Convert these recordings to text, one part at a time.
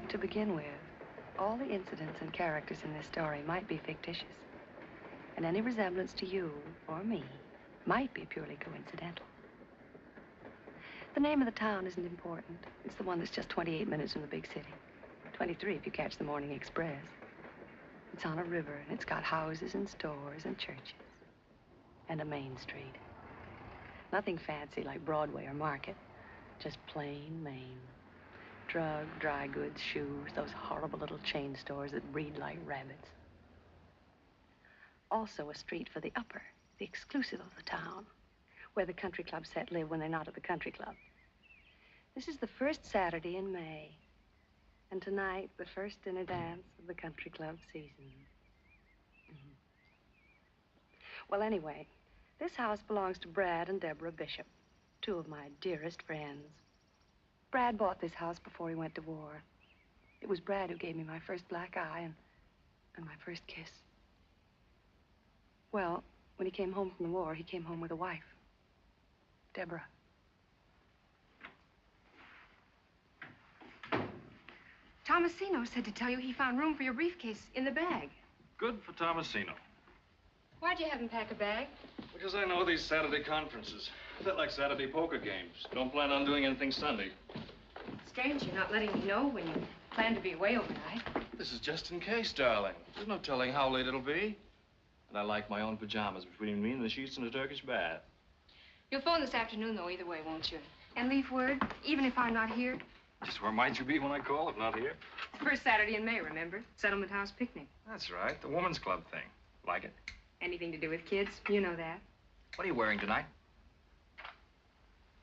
To begin with, all the incidents and characters in this story might be fictitious. And any resemblance to you or me might be purely coincidental. The name of the town isn't important. It's the one that's just 28 minutes from the big city. 23 if you catch the morning express. It's on a river, and it's got houses and stores and churches. And a main street. Nothing fancy like Broadway or Market. Just plain Maine. Drug, dry goods, shoes, those horrible little chain stores that breed like rabbits. Also a street for the upper, the exclusive of the town, where the country club set live when they're not at the country club. This is the first Saturday in May, and tonight, the first dinner dance of the country club season. Well, anyway, this house belongs to Brad and Deborah Bishop, two of my dearest friends. Brad bought this house before he went to war. It was Brad who gave me my first black eye and my first kiss. Well, when he came home from the war, he came home with a wife, Deborah. Tomasino said to tell you he found room for your briefcase in the bag. Good for Tomasino. Why'd you have him pack a bag? Because I know these Saturday conferences. They're like Saturday poker games. Don't plan on doing anything Sunday. Strange you're not letting me know when you plan to be away overnight. This is just in case, darling. There's no telling how late it'll be. And I like my own pajamas between me and the sheets in a Turkish bath. You'll phone this afternoon, though, either way, won't you? And leave word, even if I'm not here? Just where might you be when I call if not here? First Saturday in May, remember? Settlement House picnic. That's right, the women's club thing. Like it? Anything to do with kids, you know that. What are you wearing tonight?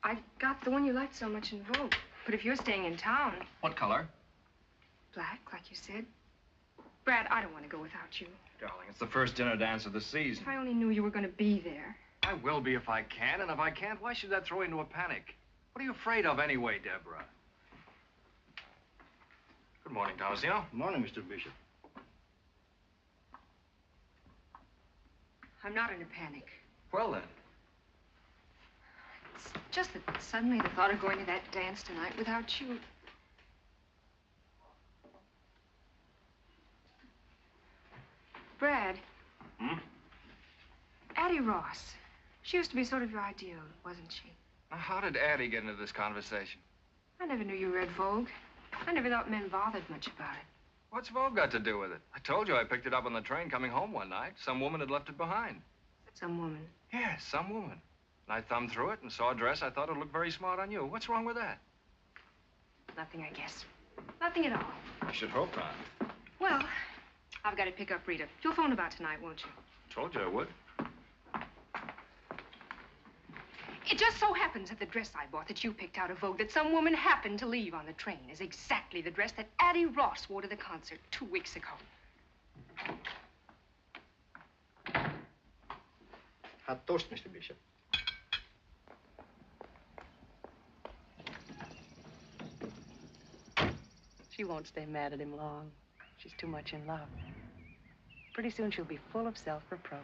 I got the one you liked so much in Vogue. But if you're staying in town... What color? Black, like you said. Brad, I don't want to go without you. Darling, it's the first dinner dance of the season. If I only knew you were going to be there. I will be if I can, and if I can't, why should that throw you into a panic? What are you afraid of anyway, Deborah? Good morning, Tomasino. Good morning, Mr. Bishop. I'm not in a panic. Well, then. It's just that suddenly the thought of going to that dance tonight without you... Brad. Hmm? Addie Ross. She used to be sort of your ideal, wasn't she? Now, how did Addie get into this conversation? I never knew you read Vogue. I never thought men bothered much about it. What's Vogue got to do with it? I told you I picked it up on the train coming home one night. Some woman had left it behind. Some woman? Yes, some woman. And I thumbed through it and saw a dress I thought would look very smart on you. What's wrong with that? Nothing, I guess. Nothing at all. I should hope not. Well, I've got to pick up Rita. You'll phone about tonight, won't you? Told you I would. It just so happens that the dress I bought that you picked out of Vogue that some woman happened to leave on the train is exactly the dress that Addie Ross wore to the concert 2 weeks ago. Hot toast, Mr. Bishop. She won't stay mad at him long. She's too much in love. Pretty soon she'll be full of self-reproach.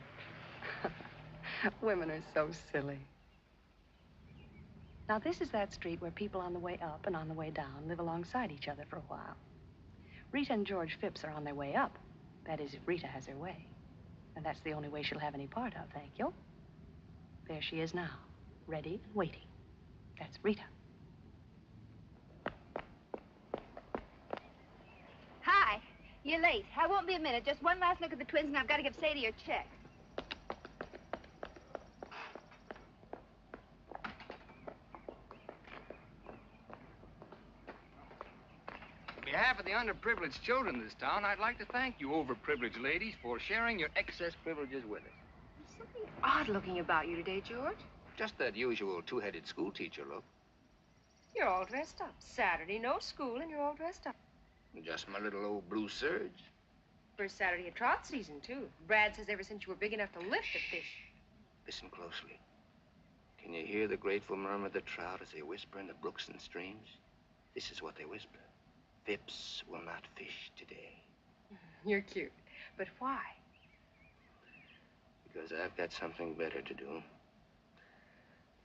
Women are so silly. Now, this is that street where people on the way up and on the way down live alongside each other for a while. Rita and George Phipps are on their way up. That is, if Rita has her way. And that's the only way she'll have any part of, thank you. There she is now, ready and waiting. That's Rita. Hi. You're late. I won't be a minute. Just one last look at the twins, and I've got to give Sadie her check. On behalf of the underprivileged children in this town, I'd like to thank you overprivileged ladies for sharing your excess privileges with us. There's something odd-looking about you today, George. Just that usual two-headed schoolteacher look. You're all dressed up. Saturday, no school, and you're all dressed up. Just my little old blue serge. First Saturday of trout season, too. Brad says ever since you were big enough to lift a fish. Listen closely. Can you hear the grateful murmur of the trout as they whisper in the brooks and streams? This is what they whisper. Phipps will not fish today. You're cute. But why? Because I've got something better to do.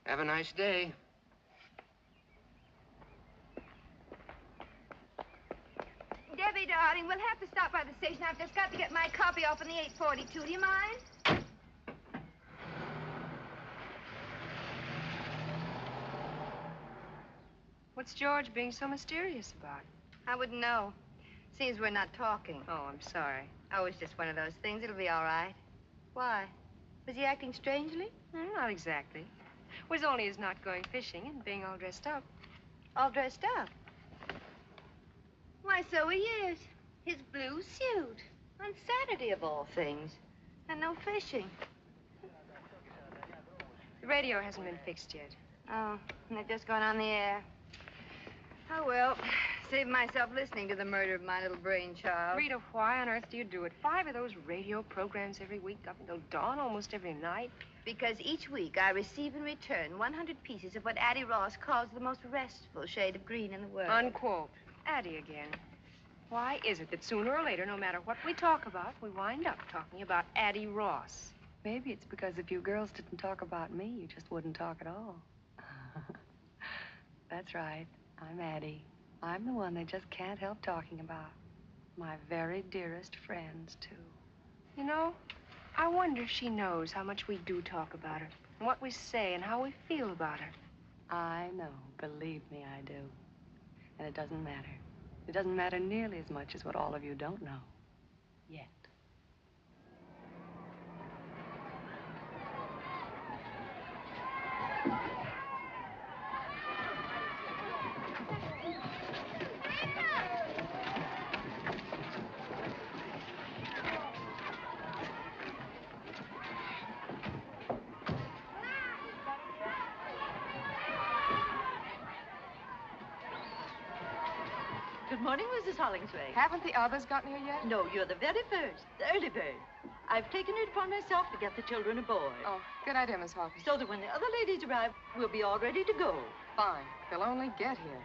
Have a nice day. darling. We'll have to stop by the station. I've just got to get my copy off on the 842. Do you mind? What's George being so mysterious about? I wouldn't know. Seems we're not talking. Oh, I'm sorry. Oh, it's just one of those things. It'll be all right. Why? Was he acting strangely? Not exactly. It was only his not going fishing and being all dressed up. All dressed up? Why, so he is. His blue suit. On Saturday, of all things. And no fishing. The radio hasn't been fixed yet. Oh, and they've just gone on the air. Oh, well, saved myself listening to the murder of my little brainchild. Rita, why on earth do you do it? 5 of those radio programs every week, up until dawn almost every night. Because each week I receive in return 100 pieces of what Addie Ross calls the most restful shade of green in the world. Unquote. Addie again. Why is it that sooner or later, no matter what we talk about, we wind up talking about Addie Ross? Maybe it's because if you girls didn't talk about me, you just wouldn't talk at all. That's right. I'm Addie. I'm the one they just can't help talking about. My very dearest friends, too. You know, I wonder if she knows how much we do talk about her, and what we say, and how we feel about her. I know. Believe me, I do. And it doesn't matter. It doesn't matter nearly as much as what all of you don't know. Yet. Good morning, Mrs. Hollingsworth. Haven't the others gotten here yet? No, you're the very first, the early bird. I've taken it upon myself to get the children aboard. Oh, good idea, Miss Hawkins. So that when the other ladies arrive, we'll be all ready to go. Fine. They'll only get here.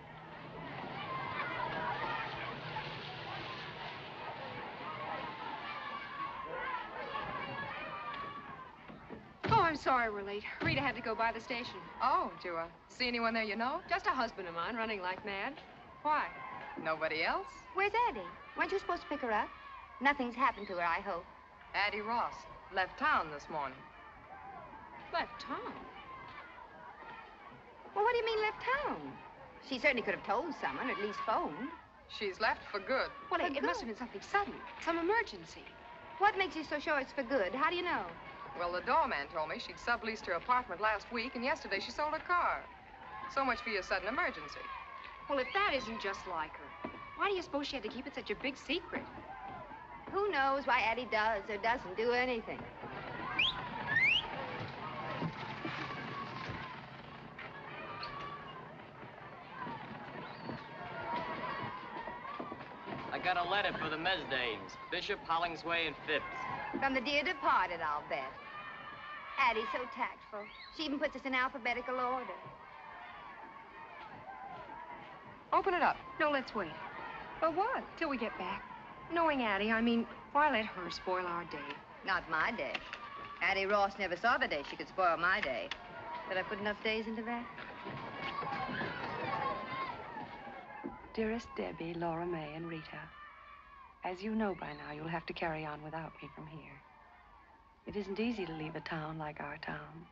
Oh, I'm sorry we're late. Rita had to go by the station. Oh, do you see anyone there you know? Just a husband of mine running like mad. Why? Nobody else? Where's Addie? Weren't you supposed to pick her up? Nothing's happened to her, I hope. Addie Ross left town this morning. Left town? Well, what do you mean left town? She certainly could have told someone, or at least phoned. She's left for good. Well, For it good? must have been something sudden. Some emergency. What makes you so sure it's for good? How do you know? Well, the doorman told me she'd subleased her apartment last week, and yesterday she sold her car. So much for your sudden emergency. Well, if that isn't just like her, why do you suppose she had to keep it such a big secret? Who knows why Addie does or doesn't do anything? I got a letter for the Mesdames, Bishop, Hollingsway, and Phipps. From the dear departed, I'll bet. Addie's so tactful. She even puts us in alphabetical order. Open it up. No, let's wait. But what? Till we get back. Knowing Addie, I mean, why let her spoil our day? Not my day. Addie Ross never saw the day she could spoil my day. Did I put enough days into that? Dearest Debbie, Laura May, and Rita, as you know by now, you'll have to carry on without me from here. It isn't easy to leave a town like our town,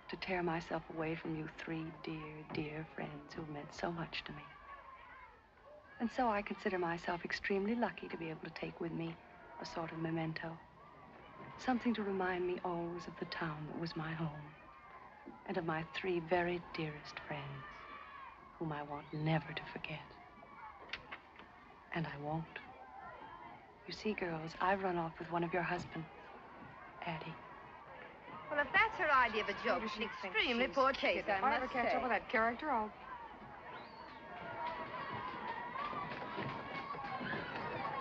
to tear myself away from you 3 dear, dear friends who've meant so much to me. And so I consider myself extremely lucky to be able to take with me a sort of memento, something to remind me always of the town that was my home, and of my 3 very dearest friends, whom I want never to forget. And I won't. You see, girls, I've run off with one of your husbands, Addie. Well, if that's her idea of a joke, Maybe it's she an thinks extremely she's poor kidding. taste, If I I ever must catch say. up with that character, I'll...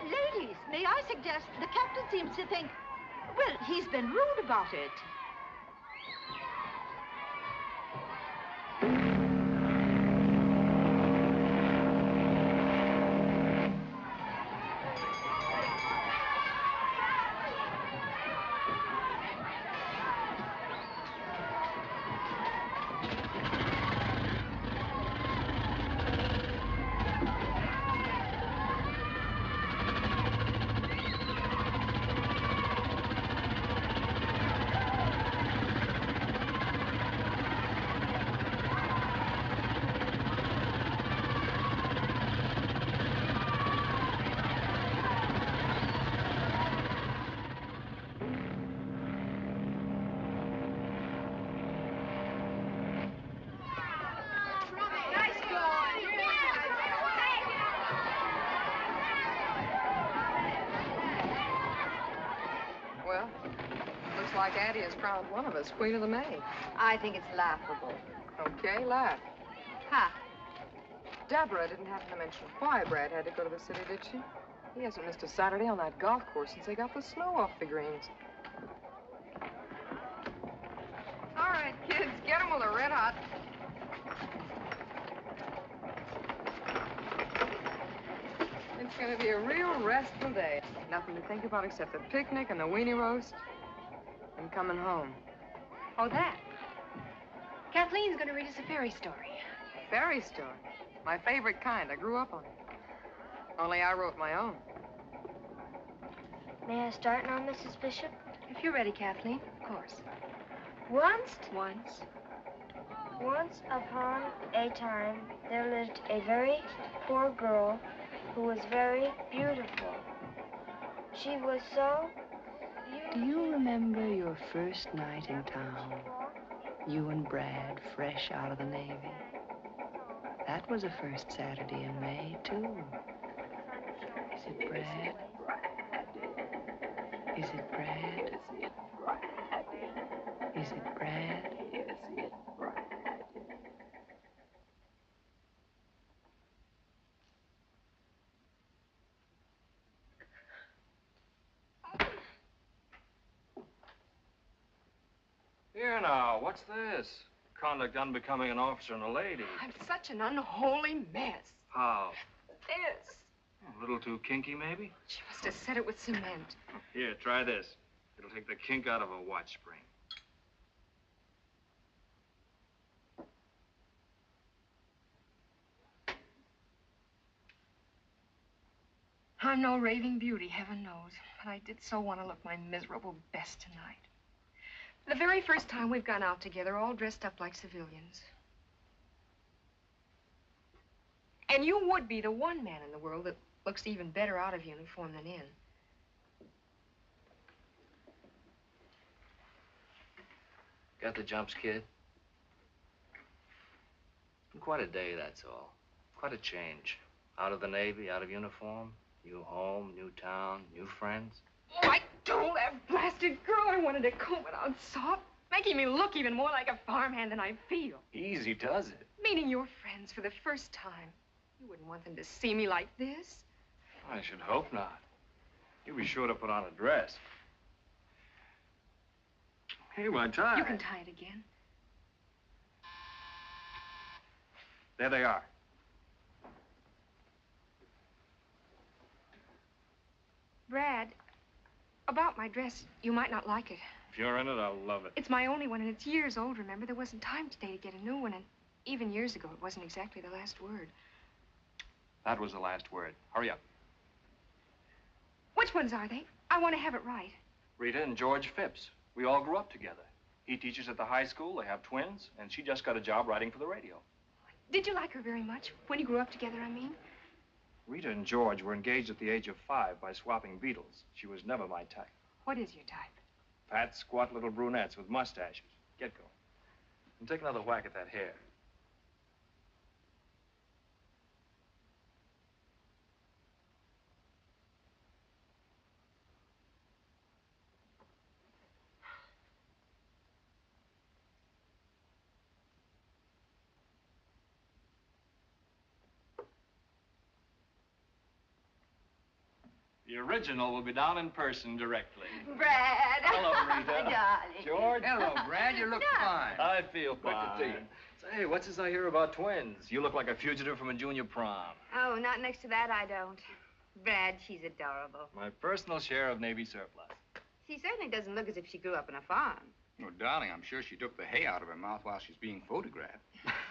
Ladies, may I suggest the captain seems to think, well, he's been rude about it. like Addie has crowned one of us Queen of the May. I think it's laughable. Okay, laugh. Ha! Deborah didn't happen to mention why Brad had to go to the city, did she? He hasn't missed a Saturday on that golf course since they got the snow off the greens. All right, kids, get them while they're red hot. It's going to be a real restful day. Nothing to think about except the picnic and the weenie roast and coming home. Oh, that. Kathleen's going to read us a fairy story. A fairy story. My favorite kind. I grew up on it. Only I wrote my own. May I start now, Mrs. Bishop? If you're ready, Kathleen, of course. Once upon a time, there lived a very poor girl who was very beautiful. She was so Do you remember your first night in town? You and Brad, fresh out of the Navy. That was a first Saturday in May, too. Is it Brad? Is it Brad? Is it Brad? Here now, what's this? Conduct unbecoming an officer and a lady. I'm such an unholy mess. How? This. A little too kinky, maybe? She must have set it with cement. Here, try this. It'll take the kink out of a watch spring. I'm no raving beauty, heaven knows, but I did so want to look my miserable best tonight. The very first time we've gone out together, all dressed up like civilians. And you would be the one man in the world that looks even better out of uniform than in. Got the jumps, kid? Quite a day, that's all. Quite a change. Out of the Navy, out of uniform, new home, new town, new friends. Oh, I told that blasted girl I wanted to comb it out soft, making me look even more like a farmhand than I feel. Easy does it. Meeting your friends for the first time. You wouldn't want them to see me like this. I should hope not. You'll be sure to put on a dress. Hey, my tie. You can tie it again. There they are. Brad, about my dress, you might not like it. If you're in it, I'll love it. It's my only one, and it's years old, remember? There wasn't time today to get a new one, and even years ago, it wasn't exactly the last word. That was the last word. Hurry up. Which ones are they? I want to have it right. Rita and George Phipps. We all grew up together. He teaches at the high school. They have twins, and she just got a job writing for the radio. Did you like her very much? When you grew up together, I mean? Rita and George were engaged at the age of 5 by swapping beetles. She was never my type. What is your type? Fat, squat little brunettes with mustaches. Get going. And take another whack at that hair. The original will be down in person directly. Brad. Hello, Rita. Darling. George. Hello, Brad. You look fine. I feel Good to fine. see you. Say, what's this I hear about twins? You look like a fugitive from a junior prom. Oh, not next to that, I don't. Brad, she's adorable. My personal share of Navy surplus. She certainly doesn't look as if she grew up on a farm. Oh, darling, I'm sure she took the hay out of her mouth while she's being photographed.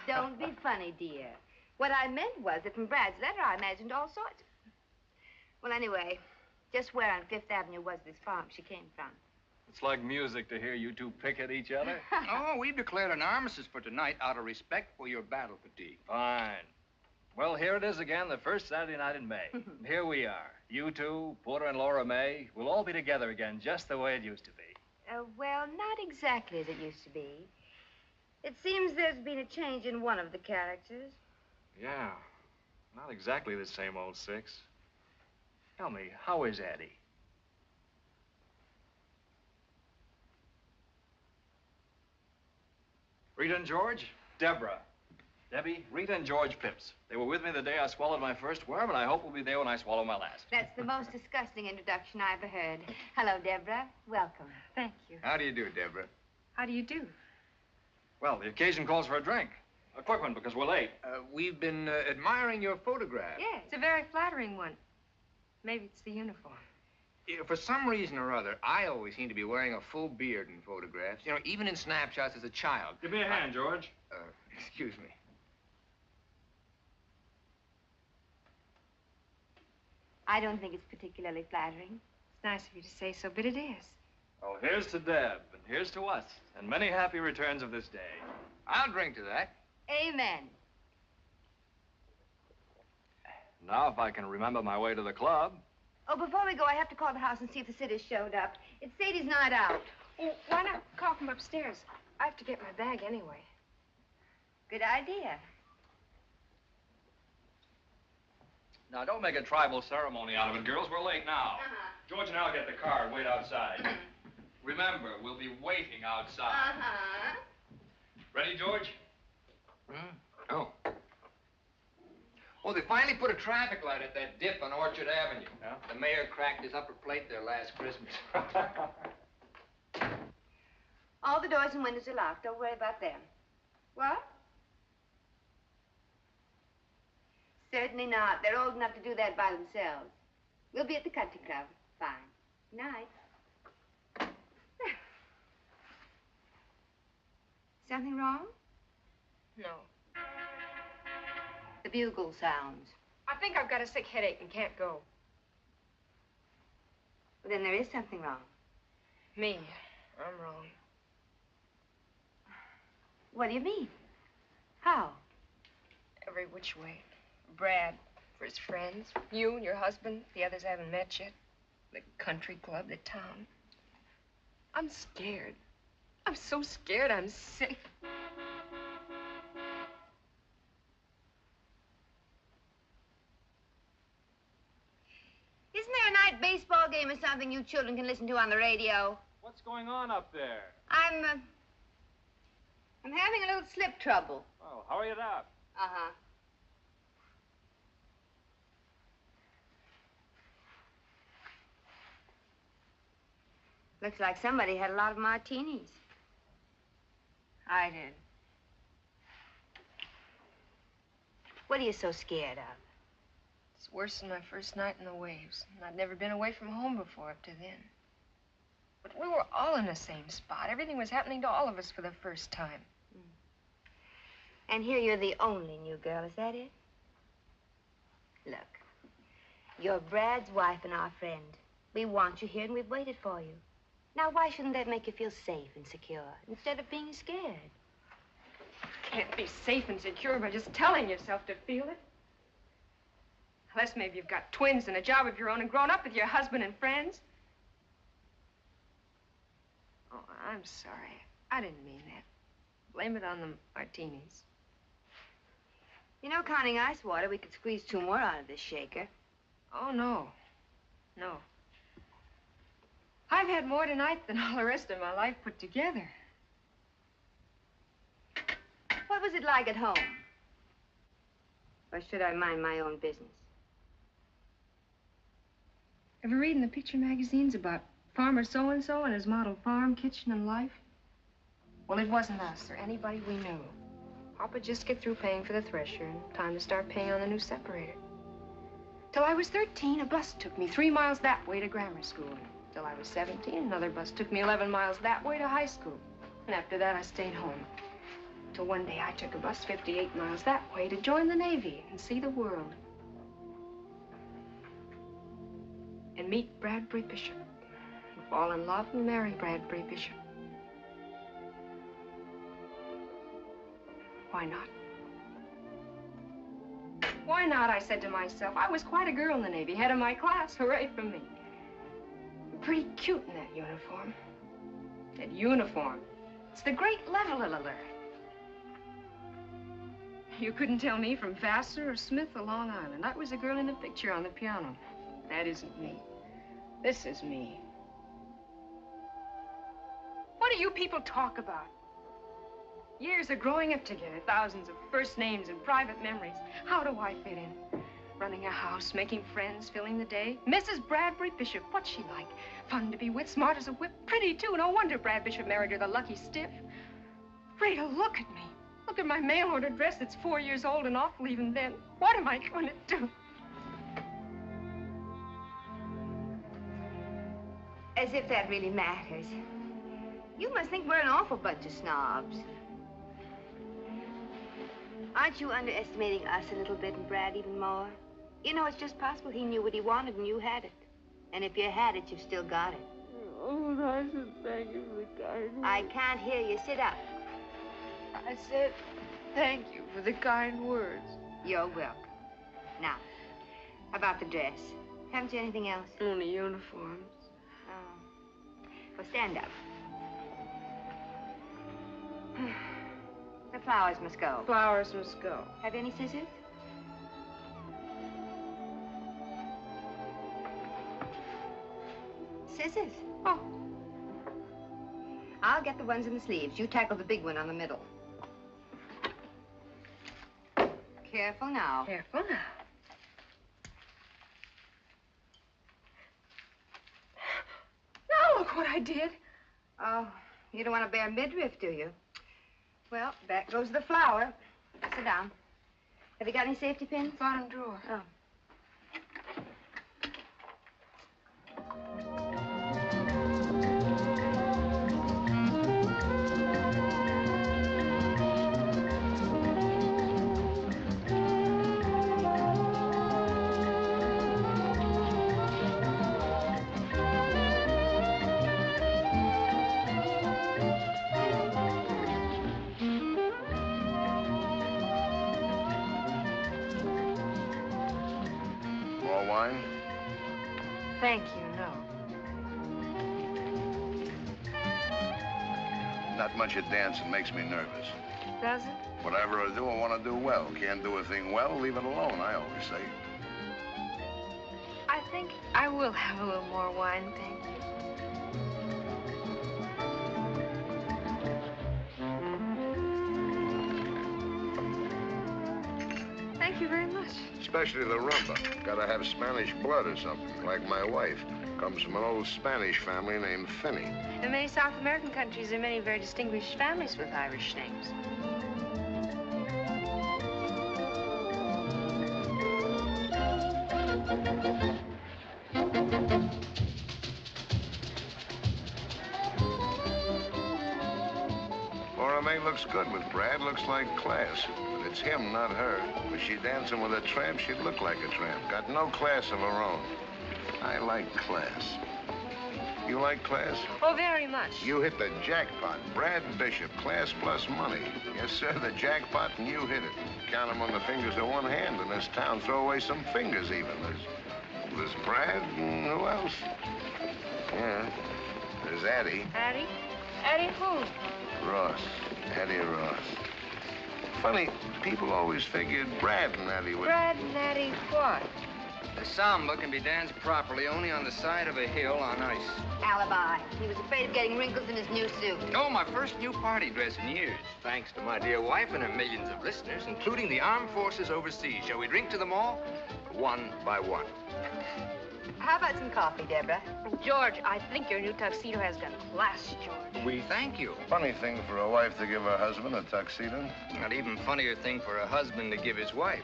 Don't be funny, dear. What I meant was that from Brad's letter, I imagined all sorts. Well, anyway, just where on Fifth Avenue was this farm she came from? It's like music to hear you two pick at each other. Oh, we've declared an armistice for tonight out of respect for your battle fatigue. Fine. Well, here it is again, the first Saturday night in May. Here we are. You two, Porter and Laura May, we'll all be together again, just the way it used to be. Well, not exactly as it used to be. It seems there's been a change in one of the characters. Yeah, not exactly the same old Six. Tell me, how is Addie? Rita and George, Deborah. Debbie, Rita and George Phipps. They were with me the day I swallowed my first worm, and I hope will be there when I swallow my last. That's the most disgusting introduction I ever heard. Hello, Deborah. Welcome. Thank you. How do you do, Deborah? How do you do? Well, the occasion calls for a drink. A quick one, because we're late. We've been admiring your photograph. Yeah, it's a very flattering one. Maybe it's the uniform. For some reason or other, I always seem to be wearing a full beard in photographs. You know, even in snapshots as a child. Give me a hand, George. Excuse me. I don't think it's particularly flattering. It's nice of you to say so, but it is. Well, here's to Deb, and here's to us, and many happy returns of this day. I'll drink to that. Amen. Now, if I can remember my way to the club. Oh, before we go, I have to call the house and see if the sitters showed up. It's Sadie's night out. Oh, why not call from upstairs? I have to get my bag anyway. Good idea. Now, don't make a tribal ceremony out of it, girls. We're late now. George and I'll get the car and wait outside. Remember, we'll be waiting outside. Ready, George? Oh. Oh, they finally put a traffic light at that dip on Orchard Avenue. Yeah? The mayor cracked his upper plate there last Christmas. All the doors and windows are locked. Don't worry about them. What? Certainly not. They're old enough to do that by themselves. We'll be at the country club. Fine. Night. Something wrong? No. The bugle sounds. I think I've got a sick headache and can't go. Well, then there is something wrong. Me. I'm wrong. What do you mean? How? Every which way. Brad, for his friends. You and your husband. The others haven't met yet. The country club, the town. I'm scared. I'm so scared I'm sick. Isn't there a night baseball game or something you children can listen to on the radio? What's going on up there? I'm having a little slip trouble. Oh, hurry it up. Uh-huh. Looks like somebody had a lot of martinis. I did. What are you so scared of? It's worse than my first night in the waves. And I'd never been away from home before up to then. But we were all in the same spot. Everything was happening to all of us for the first time. And here you're the only new girl, is that it? Look, you're Brad's wife and our friend. We want you here and we've waited for you. Now, why shouldn't that make you feel safe and secure instead of being scared? Can't be safe and secure by just telling yourself to feel it. Unless maybe you've got twins and a job of your own and grown up with your husband and friends. Oh, I'm sorry. I didn't mean that. Blame it on the martinis. You know, counting ice water, we could squeeze 2 more out of this shaker. Oh, no. No. I've had more tonight than all the rest of my life put together. What was it like at home? Or should I mind my own business? Ever read in the picture magazines about Farmer so-and-so and his model farm, kitchen, and life? Well, it wasn't us or anybody we knew. Papa just get through paying for the thresher and time to start paying on the new separator. Till I was 13, a bus took me 3 miles that way to grammar school. Till I was 17, another bus took me 11 miles that way to high school. And after that, I stayed home. Till one day, I took a bus 58 miles that way to join the Navy and see the world. And meet Bradbury Bishop. And fall in love and marry Bradbury Bishop. Why not? Why not, I said to myself. I was quite a girl in the Navy, head of my class. Hooray for me. Pretty cute in that uniform. That uniform. It's the great leveler. You couldn't tell me from Vassar or Smith or Long Island. I was a girl in the picture on the piano. That isn't me. This is me. What do you people talk about? Years of growing up together, thousands of first names and private memories. How do I fit in? Running a house, making friends, filling the day. Mrs. Bradbury Bishop, what's she like? Fun to be with, smart as a whip, pretty too. No wonder Brad Bishop married her, the lucky stiff. Rita, look at me. Look at my mail-order dress that's 4 years old and awful even then. What am I going to do? As if that really matters. You must think we're an awful bunch of snobs. Aren't you underestimating us a little bit and Brad even more? You know, it's just possible he knew what he wanted and you had it. And if you had it, you've still got it. Oh, I should thank you for the kind words. I can't hear you. Sit up. I said thank you for the kind words. You're welcome. Now, about the dress. Haven't you anything else? Only uniforms. Oh. Well, stand up. The flowers must go. Flowers must go. Have you any scissors? Scissors? Oh. I'll get the ones in the sleeves. You tackle the big one on the middle. Careful now. Careful now. Now look what I did. Oh, you don't want to bear midriff, do you? Well, back goes the flower. Sit down. Have you got any safety pins? Bottom drawer. Oh. Thank you, no. Not much at dancing makes me nervous. Does it? Whatever I do, I want to do well. Can't do a thing well, leave it alone, I always say. I think I will have a little more wine, thank you. Thank you very much. Especially the rumba. Gotta have Spanish blood or something, like my wife. Comes from an old Spanish family named Finney. In many South American countries, there are many very distinguished families with Irish names. Laura May looks good with Brad, looks like class. But it's him, not her. Was she dancing with a tramp, she'd look like a tramp. Got no class of her own. I like class. You like class? Oh, very much. You hit the jackpot. Brad Bishop, class plus money. Yes, sir, the jackpot, and you hit it. Count them on the fingers of one hand in this town. Throw away some fingers, even. There's Brad, and who else? Yeah, there's Addie. Addie? Addie who? Ross. Addie Ross. Funny, people always figured Brad and Addie would... Brad and Addie what? The samba can be danced properly only on the side of a hill on ice. Alibi. He was afraid of getting wrinkles in his new suit. Oh, my first new party dress in years. Thanks to my dear wife and her millions of listeners, including the armed forces overseas. Shall we drink to them all? One by one. How about some coffee, Deborah? George, I think your new tuxedo has got class, George. We thank you. Funny thing for a wife to give her husband a tuxedo. Not even funnier thing for a husband to give his wife.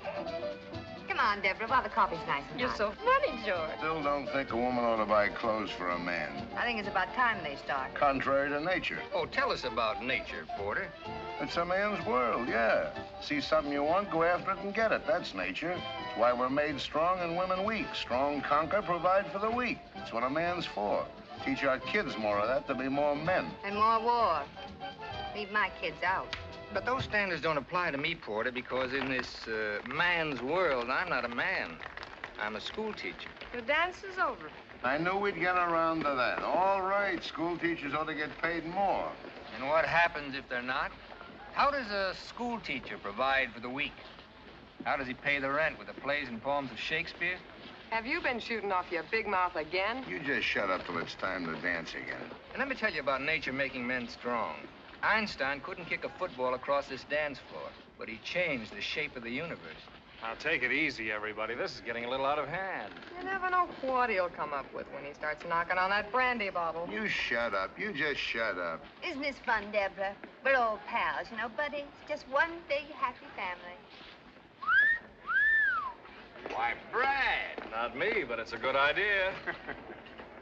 Come on, Deborah, while the coffee's nice and You're hot. so funny, George. Still don't think a woman ought to buy clothes for a man. I think it's about time they start. Contrary to nature. Oh, tell us about nature, Porter. It's a man's world, yeah. See something you want, go after it and get it. That's nature. It's why we're made strong and women weak. Strong conquer, provide for the weak. That's what a man's for. Teach our kids more of that to be more men. And more war. Leave my kids out. But those standards don't apply to me, Porter, because in this man's world, I'm not a man. I'm a school teacher. Your dance is over. I knew we'd get around to that. All right, school teachers ought to get paid more. And what happens if they're not? How does a school teacher provide for the weak? How does he pay the rent with the plays and poems of Shakespeare? Have you been shooting off your big mouth again? You just shut up till it's time to dance again. And let me tell you about nature making men strong. Einstein couldn't kick a football across this dance floor, but he changed the shape of the universe. Now, take it easy, everybody. This is getting a little out of hand. You never know what he'll come up with when he starts knocking on that brandy bottle. You shut up. You just shut up. Isn't this fun, Deborah? We're old pals, you know, buddy. It's just one big happy family. Why, Brad. Not me, but it's a good idea.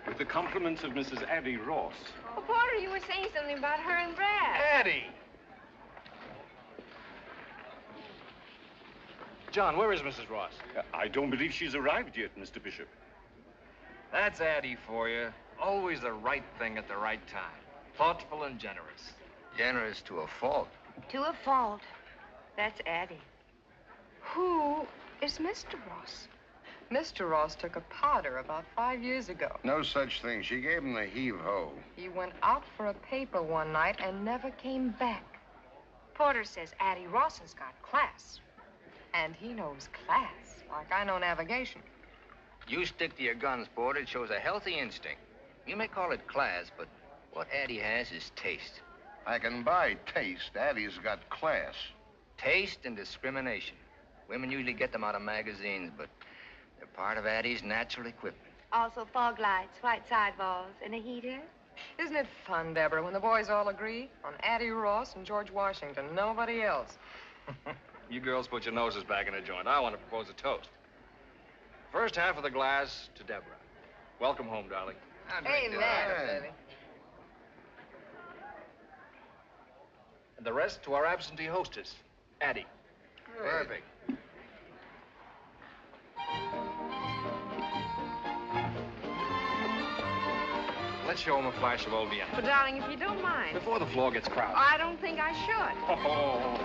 With the compliments of Mrs. Addie Ross. Oh, Porter, you were saying something about her and Brad. Addie! John, where is Mrs. Ross? I don't believe she's arrived yet, Mr. Bishop. That's Addie for you. Always the right thing at the right time. Thoughtful and generous. Generous to a fault. To a fault. That's Addie. Who is Mr. Ross? Mr. Ross took a powder about 5 years ago. No such thing. She gave him the heave-ho. He went out for a paper one night and never came back. Porter says Addie Ross has got class. And he knows class, like I know navigation. You stick to your guns, Porter. It shows a healthy instinct. You may call it class, but what Addie has is taste. I can buy taste. Addie's got class. Taste and discrimination. Women usually get them out of magazines, but they're part of Addie's natural equipment. Also fog lights, white sidewalls, and a heater. Isn't it fun, Deborah, when the boys all agree on Addie Ross and George Washington, nobody else? You girls put your noses back in a joint. I want to propose a toast. First half of the glass to Deborah. Welcome home, darling. Amen, baby. And the rest to our absentee hostess, Addie. Perfect. Let's show him a flash of old Vienna. But, darling, if you don't mind. Before the floor gets crowded. I don't think I should. Oh.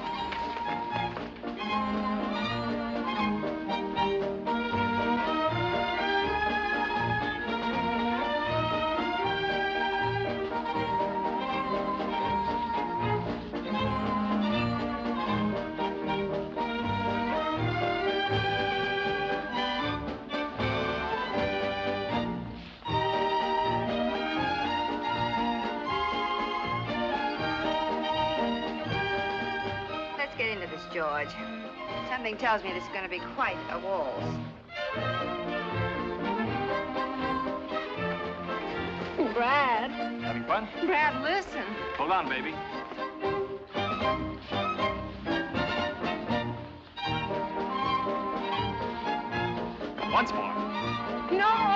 George. Something tells me this is going to be quite a waltz. Brad. Having fun? Brad, listen. Hold on, baby. Once more. No!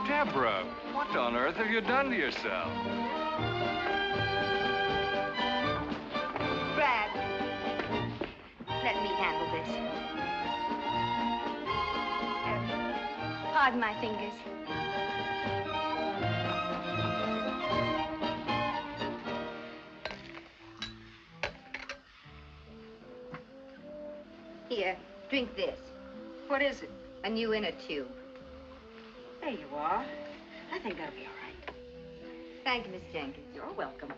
Deborah, what on earth have you done to yourself? Brad, let me handle this. Pardon my fingers. Here, drink this. What is it? A new inner tube. There you are. I think that'll be all right. Thank you, Miss Jenkins. You're welcome.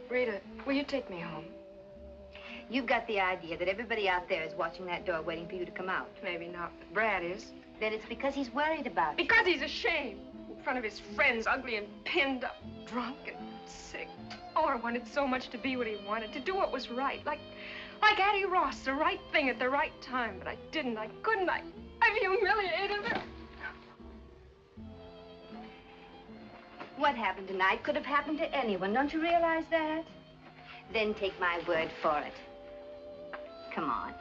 Rita, will you take me home? You've got the idea that everybody out there is watching that door waiting for you to come out. Maybe not, but Brad is. Then it's because he's worried about you. Because he's ashamed. In front of his friends, ugly and pinned up, drunk and sick. Oh, I wanted so much to be what he wanted, to do what was right. Like Addie Ross, the right thing at the right time. But I didn't, I couldn't, I've humiliated her. What happened tonight could have happened to anyone. Don't you realize that? Then take my word for it. Come on.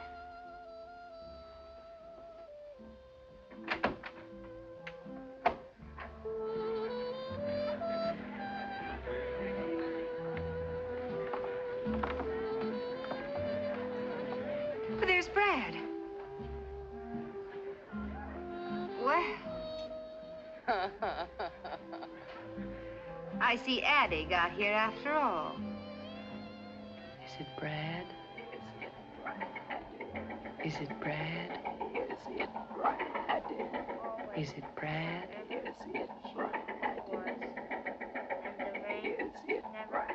But there's Brad. Well. I see Addie got here after all. Is it Brad? Is it Brad? Is it Brad? Is it Brad? Is it Brad? Is it Brad?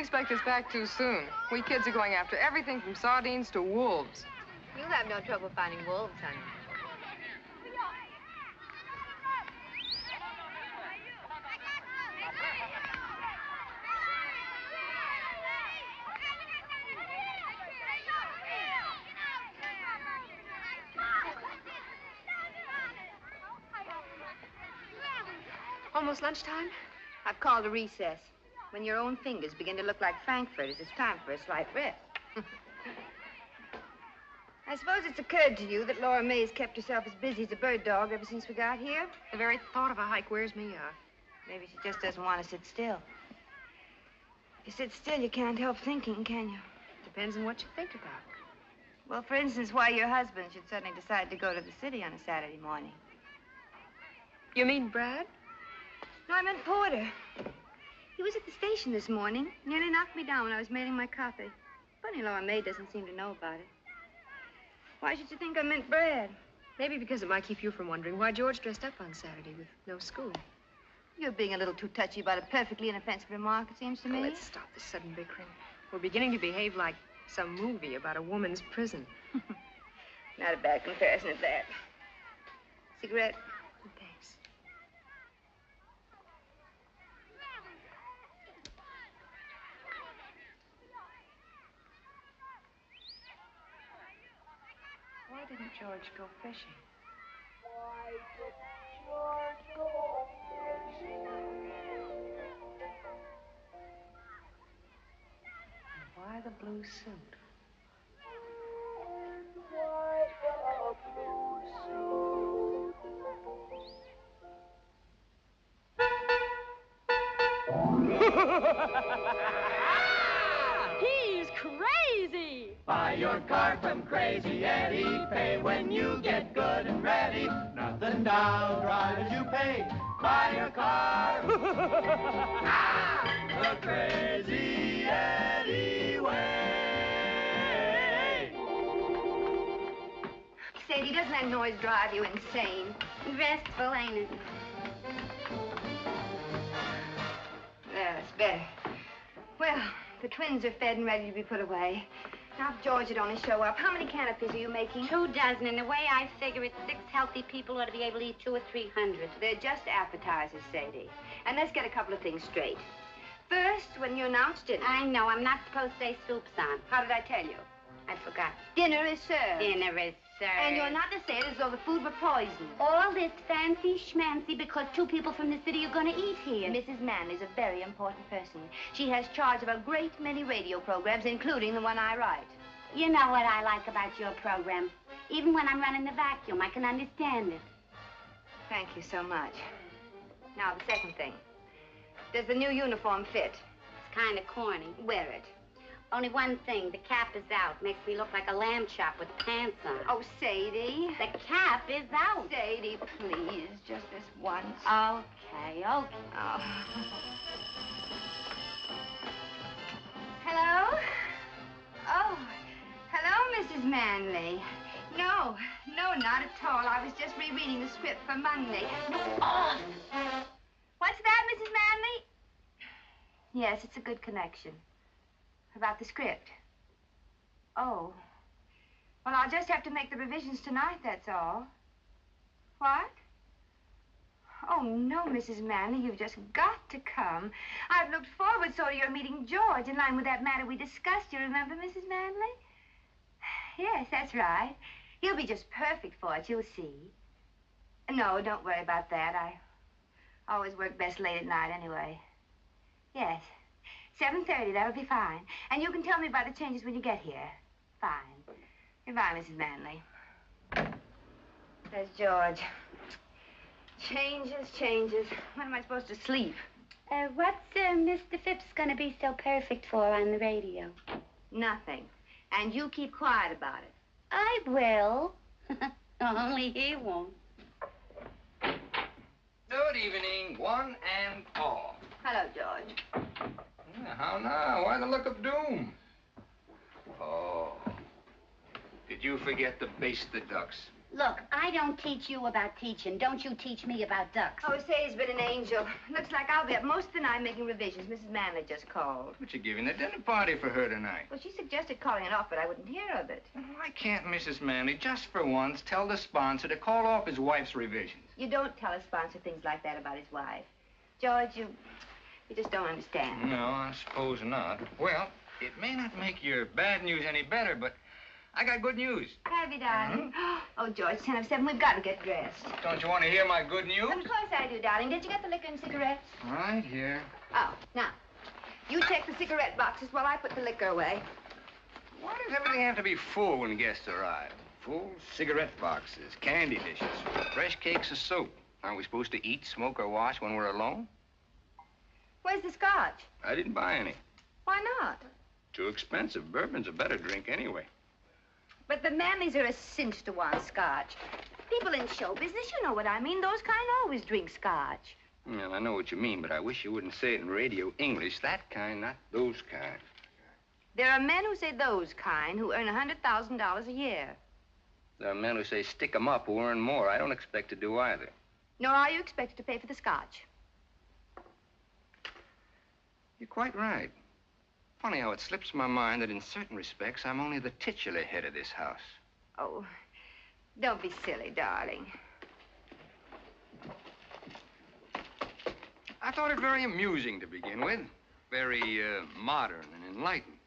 expect us back too soon. We kids are going after everything from sardines to wolves. You'll have no trouble finding wolves, honey. Almost lunchtime? I've called a recess. When your own fingers begin to look like frankfurters, it's time for a slight rest. I suppose it's occurred to you that Laura May's kept herself as busy as a bird dog ever since we got here? The very thought of a hike wears me out. Maybe she just doesn't want to sit still. If you sit still, you can't help thinking, can you? Depends on what you think about. Well, for instance, why your husband should suddenly decide to go to the city on a Saturday morning. You mean Brad? No, I meant Porter. He was at the station this morning. Nearly knocked me down when I was mailing my copy. Funny Laura May doesn't seem to know about it. Why should you think I meant Brad? Maybe because it might keep you from wondering why George dressed up on Saturday with no school. You're being a little too touchy about a perfectly inoffensive remark, it seems to me. Let's stop this sudden bickering. We're beginning to behave like some movie about a woman's prison. Not a bad comparison at that. Cigarette? Thanks. Why didn't George go fishing? Why didn't George go fishing? And why the blue suit? Why the blue suit? He's crazy! Buy your car from Crazy Eddie. Pay when you get good and ready. Nothing down, drive as you pay. Buy your car. The Crazy Eddie way. Sadie, doesn't that noise drive you insane? Restful, ain't it? There, that's better. Well, the twins are fed and ready to be put away. Now, if George would only show up, how many canopies are you making? 2 dozen, and the way I figure it, 6 healthy people ought to be able to eat 200 or 300. They're just appetizers, Sadie. And let's get a couple of things straight. First, when you announced dinner... I know, I'm not supposed to say soup's on. How did I tell you? I forgot. Dinner is served. Dinner is served. And you're not to say it as though the food were poisoned. All this fancy schmancy because 2 people from the city are going to eat here. Mrs. Manley's a very important person. She has charge of a great many radio programs, including the one I write. You know what I like about your program. Even when I'm running the vacuum, I can understand it. Thank you so much. Now, the second thing. Does the new uniform fit? It's kind of corny. Wear it. Only one thing, the cap is out. Makes me look like a lamb chop with pants on. Oh, Sadie. The cap is out. Sadie, please, just this once. Okay. Oh. Hello? Oh, hello, Mrs. Manley. No, not at all. I was just rereading the script for Monday. Oh. What's that, Mrs. Manley? Yes, it's a good connection. About the script. Oh. Well, I'll just have to make the revisions tonight, that's all. What? Oh, no, Mrs. Manley, you've just got to come. I've looked forward so to your meeting George in line with that matter we discussed. You remember, Mrs. Manley? Yes, that's right. He'll be just perfect for it, you'll see. No, don't worry about that. I always work best late at night anyway. Yes. 7:30, that'll be fine. And you can tell me about the changes when you get here. Fine. Goodbye, Mrs. Manley. There's George. Changes. When am I supposed to sleep? What's Mr. Phipps gonna be so perfect for on the radio? Nothing. And you keep quiet about it. I will. Only he won't. Good evening, one and all. Hello, George. Yeah, how now? Why the look of doom? Oh. Did you forget to baste the ducks? Look, I don't teach you about teaching. Don't you teach me about ducks. Oh, Sadie's been an angel. Looks like I'll be up most of the night making revisions. Mrs. Manley just called. But you're giving a dinner party for her tonight. Well, she suggested calling it off, but I wouldn't hear of it. Why can't Mrs. Manley, just for once, tell the sponsor to call off his wife's revisions? You don't tell a sponsor things like that about his wife. George, you just don't understand. No, I suppose not. Well, it may not make your bad news any better, but I got good news. Have you, darling? Oh, George, 10 of 7, we've got to get dressed. Don't you want to hear my good news? Of course I do, darling. Did you get the liquor and cigarettes? Right here. Oh, now, you check the cigarette boxes while I put the liquor away. Why does everything have to be full when guests arrive? Full cigarette boxes, candy dishes, fresh cakes of soap. Aren't we supposed to eat, smoke, or wash when we're alone? Where's the scotch? I didn't buy any. Why not? Too expensive. Bourbon's a better drink anyway. But the Manleys are a cinch to want scotch. People in show business, you know what I mean. Those kind always drink scotch. Well, I know what you mean, but I wish you wouldn't say it in radio English. That kind, not those kind. There are men who say those kind who earn $100,000 a year. There are men who say stick 'em up who earn more. I don't expect to do either. Nor are you expected to pay for the scotch. You're quite right. Funny how it slips my mind that in certain respects, I'm only the titular head of this house. Oh, don't be silly, darling. I thought it very amusing to begin with. Very modern and enlightened.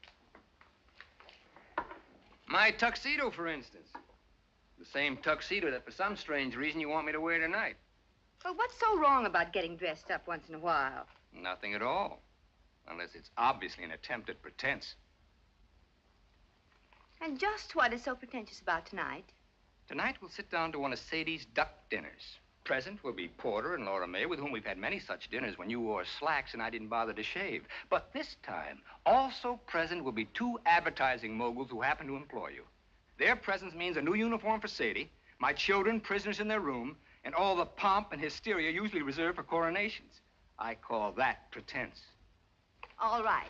My tuxedo, for instance. The same tuxedo that for some strange reason you want me to wear tonight. Well, what's so wrong about getting dressed up once in a while? Nothing at all. Unless it's obviously an attempt at pretense. And just what is so pretentious about tonight? Tonight we'll sit down to one of Sadie's duck dinners. Present will be Porter and Laura May, with whom we've had many such dinners when you wore slacks and I didn't bother to shave. But this time, also present will be 2 advertising moguls who happen to employ you. Their presence means a new uniform for Sadie, my children prisoners in their room, and all the pomp and hysteria usually reserved for coronations. I call that pretense. All right.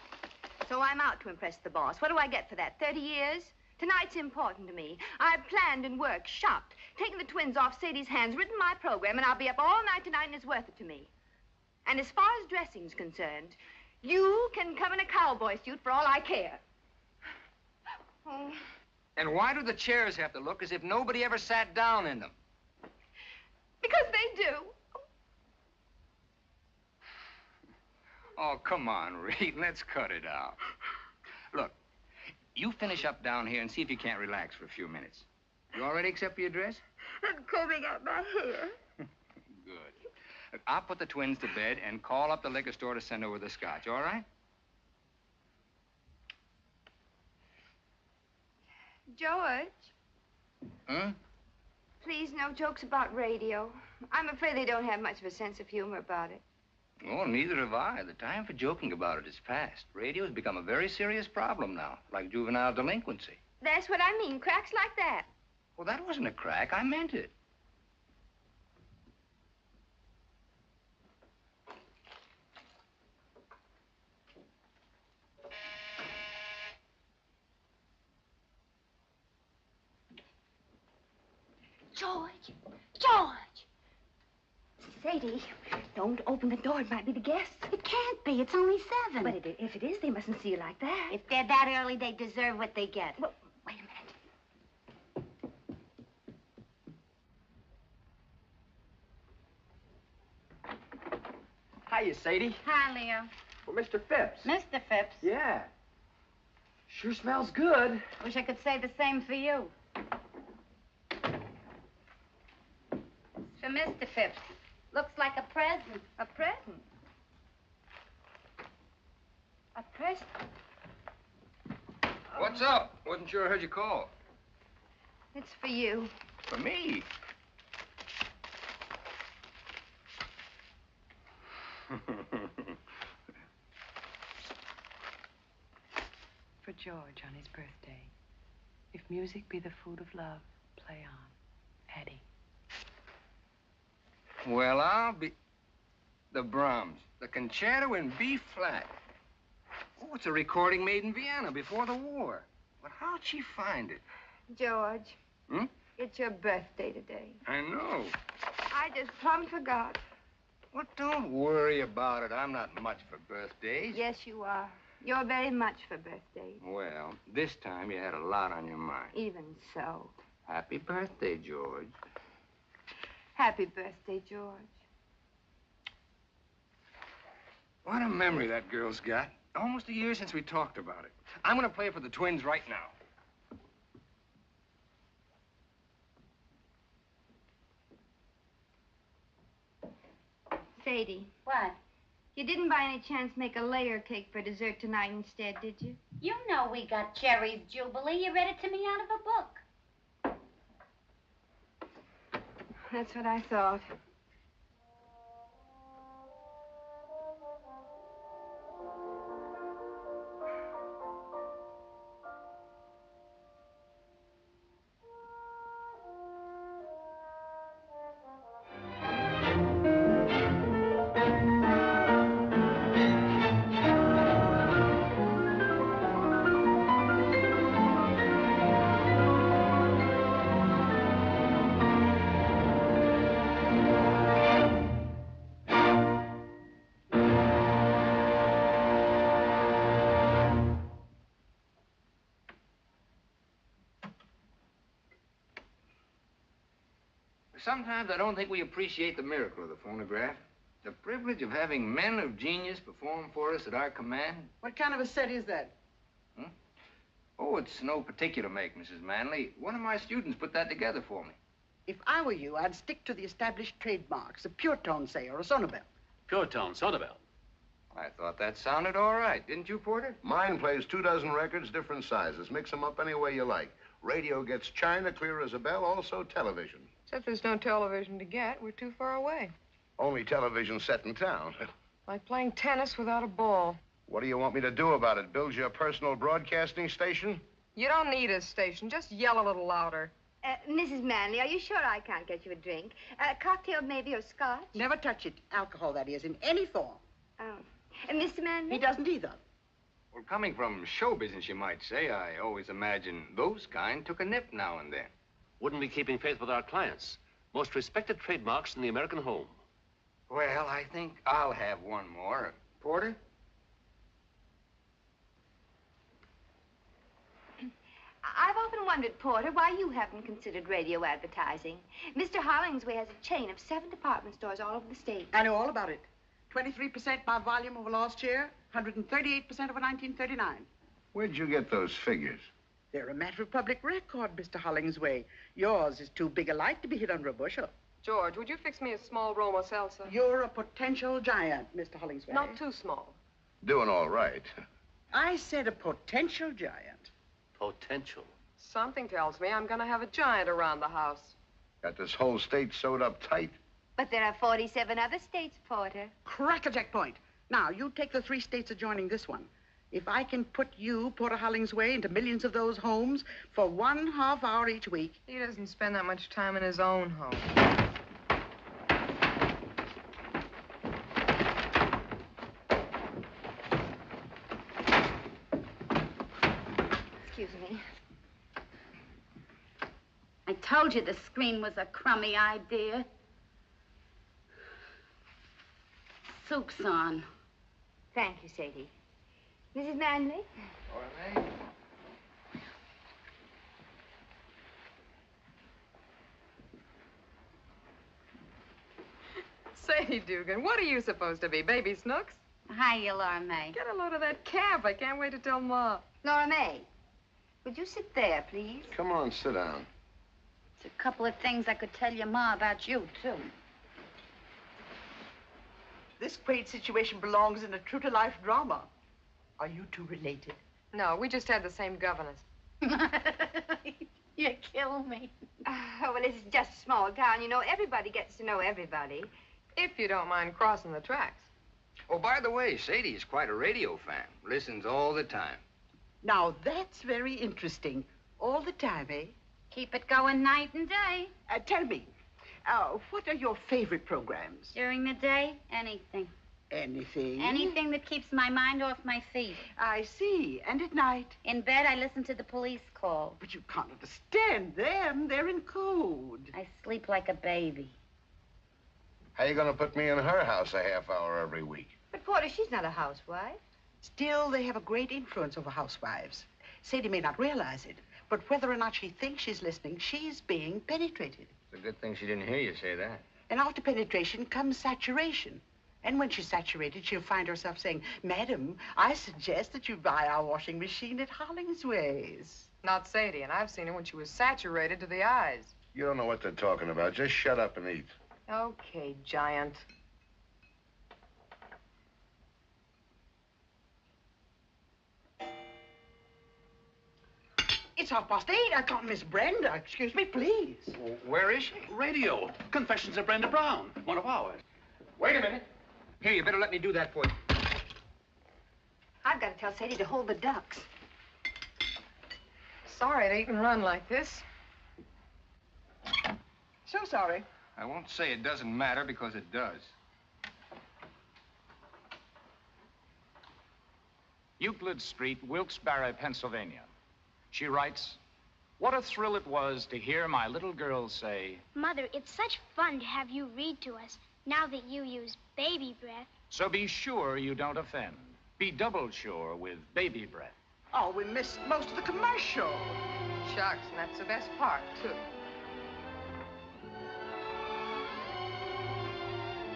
So I'm out to impress the boss. What do I get for that? 30 years? Tonight's important to me. I've planned and worked, shopped, taken the twins off Sadie's hands, written my program, and I'll be up all night tonight, and it's worth it to me. And as far as dressing's concerned, you can come in a cowboy suit for all I care. Oh. And why do the chairs have to look as if nobody ever sat down in them? Because they do. Oh, come on, Reed. Let's cut it out. Look, you finish up down here and see if you can't relax for a few minutes. You all ready except for your dress? I'm combing out my hair. Good. Look, I'll put the twins to bed and call up the liquor store to send over the scotch, all right? George. Huh? Please, no jokes about radio. I'm afraid they don't have much of a sense of humor about it. Oh, neither have I. The time for joking about it is past. Radio has become a very serious problem now, like juvenile delinquency. That's what I mean, cracks like that. Well, that wasn't a crack. I meant it. George! George! Sadie, don't open the door. It might be the guests. It can't be. It's only 7. But if it is, they mustn't see you like that. If they're that early, they deserve what they get. Well, wait a minute. Hiya, Sadie. Hi, Leo. Well, Mr. Phipps. Mr. Phipps. Yeah. Sure smells good. Wish I could say the same for you. It's for Mr. Phipps. Looks like a present. A present? A present? What's up? Wasn't sure I heard you call. It's for you. For me? For George on his birthday. If music be the food of love, play on. Addie. Well, I'll be... The Brahms. The concerto in B flat. Oh, it's a recording made in Vienna before the war. But how'd she find it? George. Hmm? It's your birthday today. I know. I just plumb forgot. Well, don't worry about it. I'm not much for birthdays. Yes, you are. You're very much for birthdays. Well, this time you had a lot on your mind. Even so. Happy birthday, George. Happy birthday, George. What a memory that girl's got. Almost a year since we talked about it. I'm going to play for the Twins right now. Sadie. What? You didn't by any chance make a layer cake for dessert tonight instead, did you? You know we got Cherry's Jubilee. You read it to me out of a book. That's what I thought. Sometimes I don't think we appreciate the miracle of the phonograph. The privilege of having men of genius perform for us at our command. What kind of a set is that? Oh, it's no particular make, Mrs. Manley. One of my students put that together for me. If I were you, I'd stick to the established trademarks, a pure tone, say, or a sonobel. Pure tone, sonobel. I thought that sounded all right. Didn't you, Porter? Mine plays 24 records, different sizes. Mix them up any way you like. Radio gets china, clear as a bell, also television. Except there's no television to get. We're too far away. Only television set in town. Like playing tennis without a ball. What do you want me to do about it? Build you a personal broadcasting station? You don't need a station. Just yell a little louder. Mrs. Manley, are you sure I can't get you a drink? A cocktail maybe, or scotch? Never touch it. Alcohol, that is, in any form. Oh. Mr. Manley? He doesn't either. Well, coming from show business, you might say, I always imagine those kind took a nip now and then. Wouldn't be keeping faith with our clients. Most respected trademarks in the American home. Well, I think I'll have one more. Porter? I've often wondered, Porter, why you haven't considered radio advertising. Mr. Hollingsway has a chain of 7 department stores all over the state. I know all about it. 23% by volume over last year, 138% over 1939. Where'd you get those figures? They're a matter of public record, Mr. Hollingsway. Yours is too big a light to be hid under a bushel. George, would you fix me a small Roma salsa? You're a potential giant, Mr. Hollingsway. Not too small. Doing all right. I said a potential giant. Potential. Something tells me I'm going to have a giant around the house. Got this whole state sewed up tight. But there are 47 other states, Porter. Crackerjack point. Now, you take the 3 states adjoining this one. If I can put you, Porter Hollingsway, into millions of those homes for 1/2 hour each week. He doesn't spend that much time in his own home. Excuse me. I told you the screen was a crummy idea. Soup's on. Thank you, Sadie. Mrs. Manley? All right. Say, Dugan, what are you supposed to be, Baby Snooks? Hiya, Laura May. Get a load of that calf. I can't wait to tell Ma. Laura May, would you sit there, please? Come on, sit down. There's a couple of things I could tell your Ma about you, too. This quaint situation belongs in a true-to-life drama. Are you two related? No, we just had the same governess. You kill me. Oh, well, this is just a small town. You know, everybody gets to know everybody. If you don't mind crossing the tracks. Oh, by the way, Sadie's quite a radio fan. Listens all the time. Now, that's very interesting. All the time, eh? Keep it going night and day. Tell me, what are your favorite programs? During the day, anything. Anything? Anything that keeps my mind off my feet. I see. And at night? In bed, I listen to the police call. But you can't understand them. They're in code. I sleep like a baby. How you gonna put me in her house a half hour every week? But, Porter, she's not a housewife. Still, they have a great influence over housewives. Sadie may not realize it, but whether or not she thinks she's listening, she's being penetrated. It's a good thing she didn't hear you say that. And after penetration comes saturation. And when she's saturated, she'll find herself saying, Madam, I suggest that you buy our washing machine at Hollingsway's. Not Sadie, and I've seen her when she was saturated to the eyes. You don't know what they're talking about. Just shut up and eat. Okay, Giant. It's 8:30. I can't miss Brenda. Excuse me, please. Where is she? Radio. Confessions of Brenda Brown. One of ours. Wait a minute. Here, you better let me do that for you. I've got to tell Sadie to hold the ducks. Sorry to eat and run like this. So sorry. I won't say it doesn't matter because it does. Euclid Street, Wilkes-Barre, Pennsylvania. She writes, "What a thrill it was to hear my little girl say, Mother, it's such fun to have you read to us now that you use baby breath. so be sure you don't offend. Be double sure with baby breath." Oh, we missed most of the commercial. Shucks, and that's the best part, too.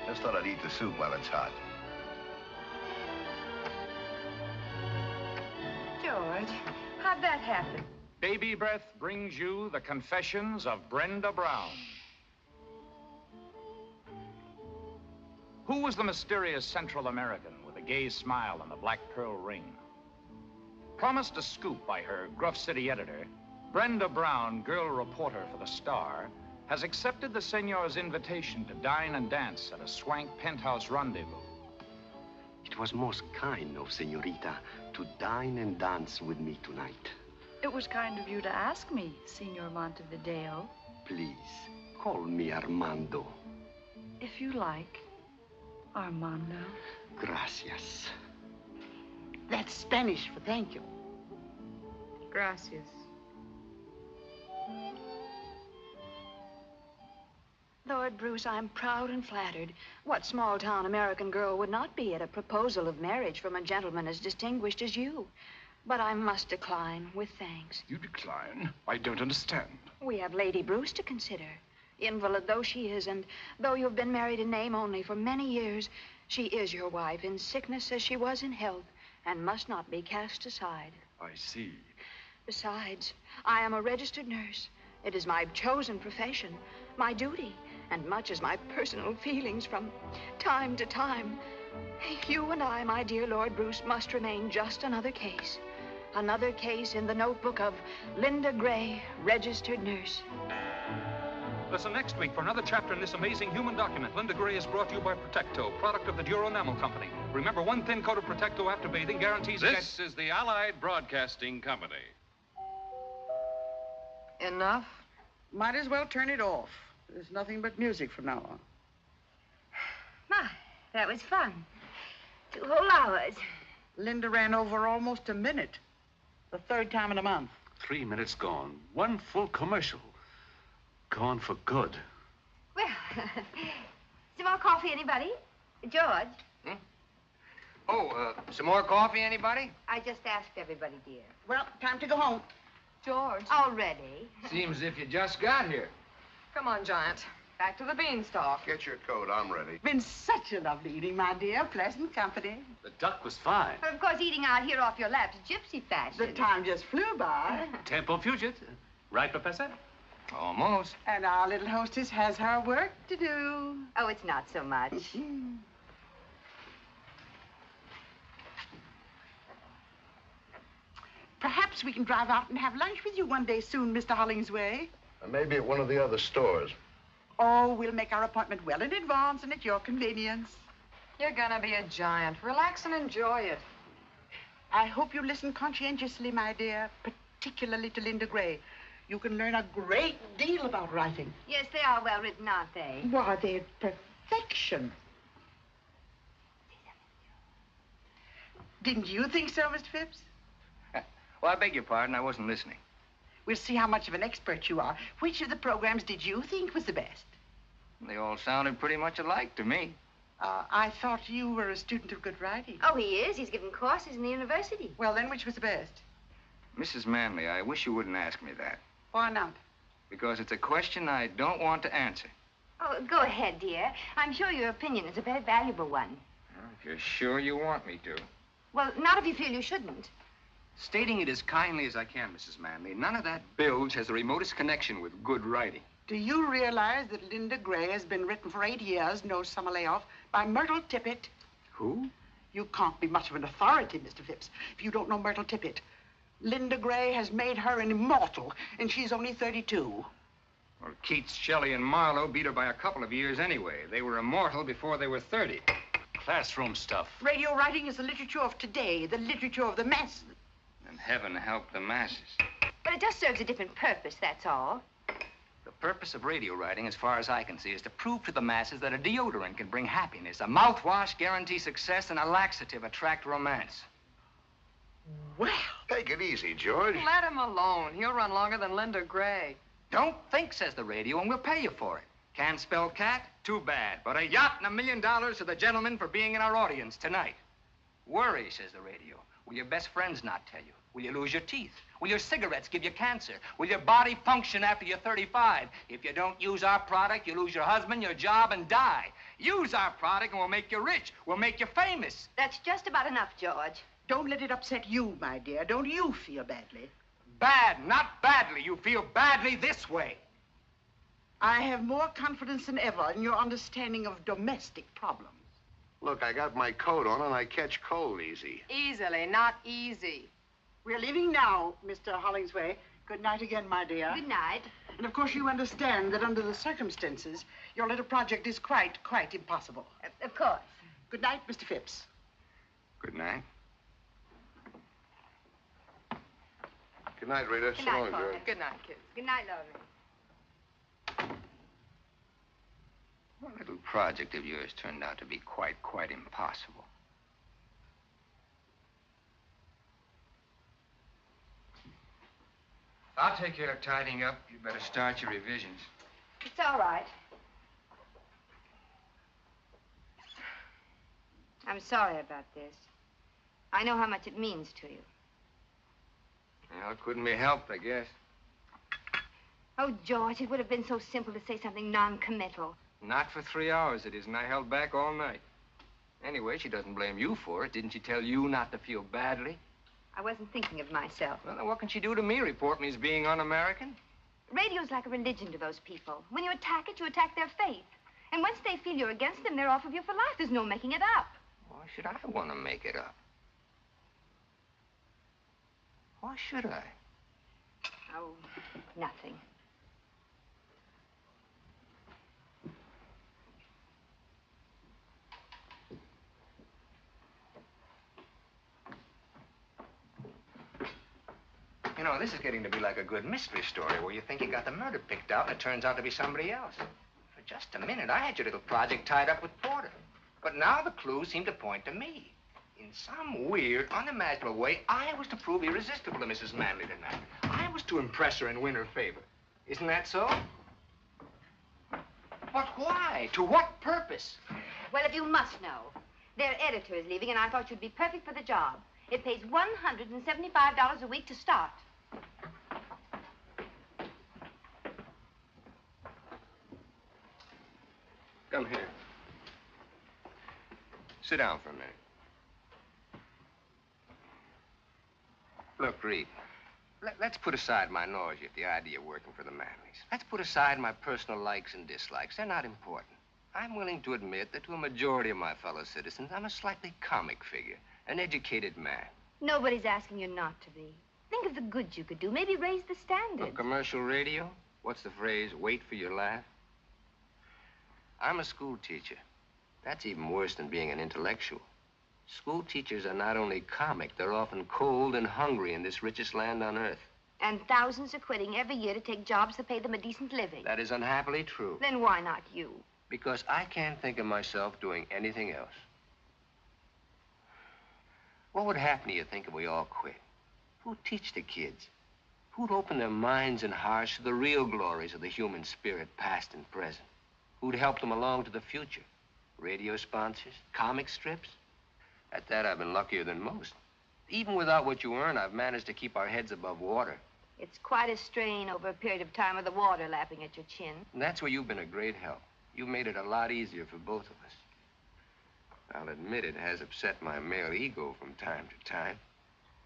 Just thought I'd eat the soup while it's hot. George, how'd that happen? Baby Breath brings you the confessions of Brenda Brown. Who was the mysterious Central American with a gay smile and the black pearl ring? Promised a scoop by her Gruff City editor, Brenda Brown, girl reporter for The Star, has accepted the senor's invitation to dine and dance at a swank penthouse rendezvous. It was most kind of Senorita to dine and dance with me tonight. It was kind of you to ask me, Signor Montevideo. Please, call me Armando. If you like, Armando. Gracias. That's Spanish for thank you. Gracias. Lord Bruce, I'm proud and flattered. What small-town American girl would not be at a proposal of marriage from a gentleman as distinguished as you? But I must decline with thanks. You decline? I don't understand. We have Lady Bruce to consider. Invalid though she is, and though you've been married in name only for many years, she is your wife in sickness as she was in health, and must not be cast aside. I see. Besides, I am a registered nurse. It is my chosen profession, my duty, and much as my personal feelings from time to time. You and I, my dear Lord Bruce, must remain just another case. Another case in the notebook of Linda Gray, registered nurse. Listen next week for another chapter in this amazing human document. Linda Gray is brought to you by Protecto, product of the Duro Enamel Company. Remember, one thin coat of Protecto after bathing guarantees... This is the Allied Broadcasting Company. Enough? Might as well turn it off. There's nothing but music from now on. My, that was fun. 2 whole hours. Linda ran over almost a minute. The 3rd time in a month. 3 minutes gone. 1 full commercial. Gone for good. Well, some more coffee, anybody? George? Some more coffee, anybody? I just asked everybody, dear. Well, time to go home. George. Already? Seems as if you just got here. Come on, Giant. Back to the beanstalk. Get your coat. I'm ready. Been such a lovely evening, my dear. Pleasant company. The duck was fine. But of course, eating out here off your laps is gypsy fashion. The time just flew by. Tempo Fugit. Right, Professor? Almost. And our little hostess has her work to do. Oh, it's not so much. Perhaps we can drive out and have lunch with you one day soon, Mr. Hollingsway. And maybe at one of the other stores. Oh, we'll make our appointment well in advance and at your convenience. You're gonna be a giant. Relax and enjoy it. I hope you listen conscientiously, my dear, particularly to Linda Gray. You can learn a great deal about writing. Yes, they are well written, aren't they? Why, they're perfection. Didn't you think so, Mr. Phipps? Well, I beg your pardon. I wasn't listening. We'll see how much of an expert you are. Which of the programs did you think was the best? They all sounded pretty much alike to me. I thought you were a student of good writing. Oh, he is. He's given courses in the university. Well, then, which was the best? Mrs. Manley, I wish you wouldn't ask me that. Why not? Because it's a question I don't want to answer. Oh, go ahead, dear. I'm sure your opinion is a very valuable one. Well, if you're sure you want me to. Well, not if you feel you shouldn't. Stating it as kindly as I can, Mrs. Manley, none of that bilge has the remotest connection with good writing. Do you realize that Linda Gray has been written for 8 years, no summer layoff, by Myrtle Tippett? Who? You can't be much of an authority, Mr. Phipps, if you don't know Myrtle Tippett. Linda Gray has made her an immortal, and she's only 32. Well, Keats, Shelley, and Marlowe beat her by a couple of years anyway. They were immortal before they were 30. Classroom stuff. Radio writing is the literature of today, the literature of the masses. And heaven help the masses. But it just serves a different purpose, that's all. The purpose of radio writing, as far as I can see, is to prove to the masses that a deodorant can bring happiness, a mouthwash guarantee success, and a laxative attract romance. Well, take it easy, George. Let him alone. He'll run longer than Linda Gray. Don't think, says the radio, and we'll pay you for it. Can't spell cat? Too bad. But a yacht and $1 million to the gentleman for being in our audience tonight. Worry, says the radio. Will your best friends not tell you? Will you lose your teeth? Will your cigarettes give you cancer? Will your body function after you're 35? If you don't use our product, you lose your husband, your job, and die. Use our product and we'll make you rich. We'll make you famous. That's just about enough, George. Don't let it upset you, my dear. Don't you feel badly? Bad, not badly. You feel badly this way. I have more confidence than ever in your understanding of domestic problems. Look, I got my coat on and I catch cold easy. Easily, not easy. We're leaving now, Mr. Hollingsway. Good night again, my dear. Good night. And of course you understand that under the circumstances, your little project is quite impossible. Of course. Good night, Mr. Phipps. Good night. Good night, Rita. Good So night, long, Father. George. Good night, kids. Good night, lovely. That little project of yours turned out to be quite impossible. I'll take care of tidying up. You better start your revisions. It's all right. I'm sorry about this. I know how much it means to you. Well, it couldn't be helped, I guess. Oh, George, it would have been so simple to say something non-committal. Not for 3 hours, it isn't. I held back all night. Anyway, she doesn't blame you for it. Didn't she tell you not to feel badly? I wasn't thinking of myself. Well, then what can she do to me? Report me as being un-American? Radio's like a religion to those people. When you attack it, you attack their faith. And once they feel you're against them, they're off of you for life. There's no making it up. Why should I want to make it up? Why should I? Oh, nothing. You know, this is getting to be like a good mystery story where you think you got the murder picked out and it turns out to be somebody else. For just a minute, I had your little project tied up with Porter. But now the clues seem to point to me. In some weird, unimaginable way, I was to prove irresistible to Mrs. Manley tonight. I was to impress her and win her favor. Isn't that so? But why? To what purpose? Well, if you must know, their editor is leaving, and I thought you'd be perfect for the job. It pays $175 a week to start. Come here. Sit down for a minute. Look, Reed, let's put aside my nausea at the idea of working for the Manleys. Let's put aside my personal likes and dislikes. They're not important. I'm willing to admit that to a majority of my fellow citizens, I'm a slightly comic figure, an educated man. Nobody's asking you not to be. Think of the good you could do. Maybe raise the standards. Commercial radio? What's the phrase? Wait for your laugh? I'm a school teacher. That's even worse than being an intellectual. School teachers are not only comic, they're often cold and hungry in this richest land on earth. And thousands are quitting every year to take jobs that pay them a decent living. That is unhappily true. Then why not you? Because I can't think of myself doing anything else. What would happen, do you think, if we all quit? Who'd teach the kids? Who'd open their minds and hearts to the real glories of the human spirit, past and present? Who'd help them along to the future? Radio sponsors? Comic strips? At that, I've been luckier than most. Even without what you earn, I've managed to keep our heads above water. It's quite a strain over a period of time with the water lapping at your chin. And that's where you've been a great help. You've made it a lot easier for both of us. I'll admit it has upset my male ego from time to time.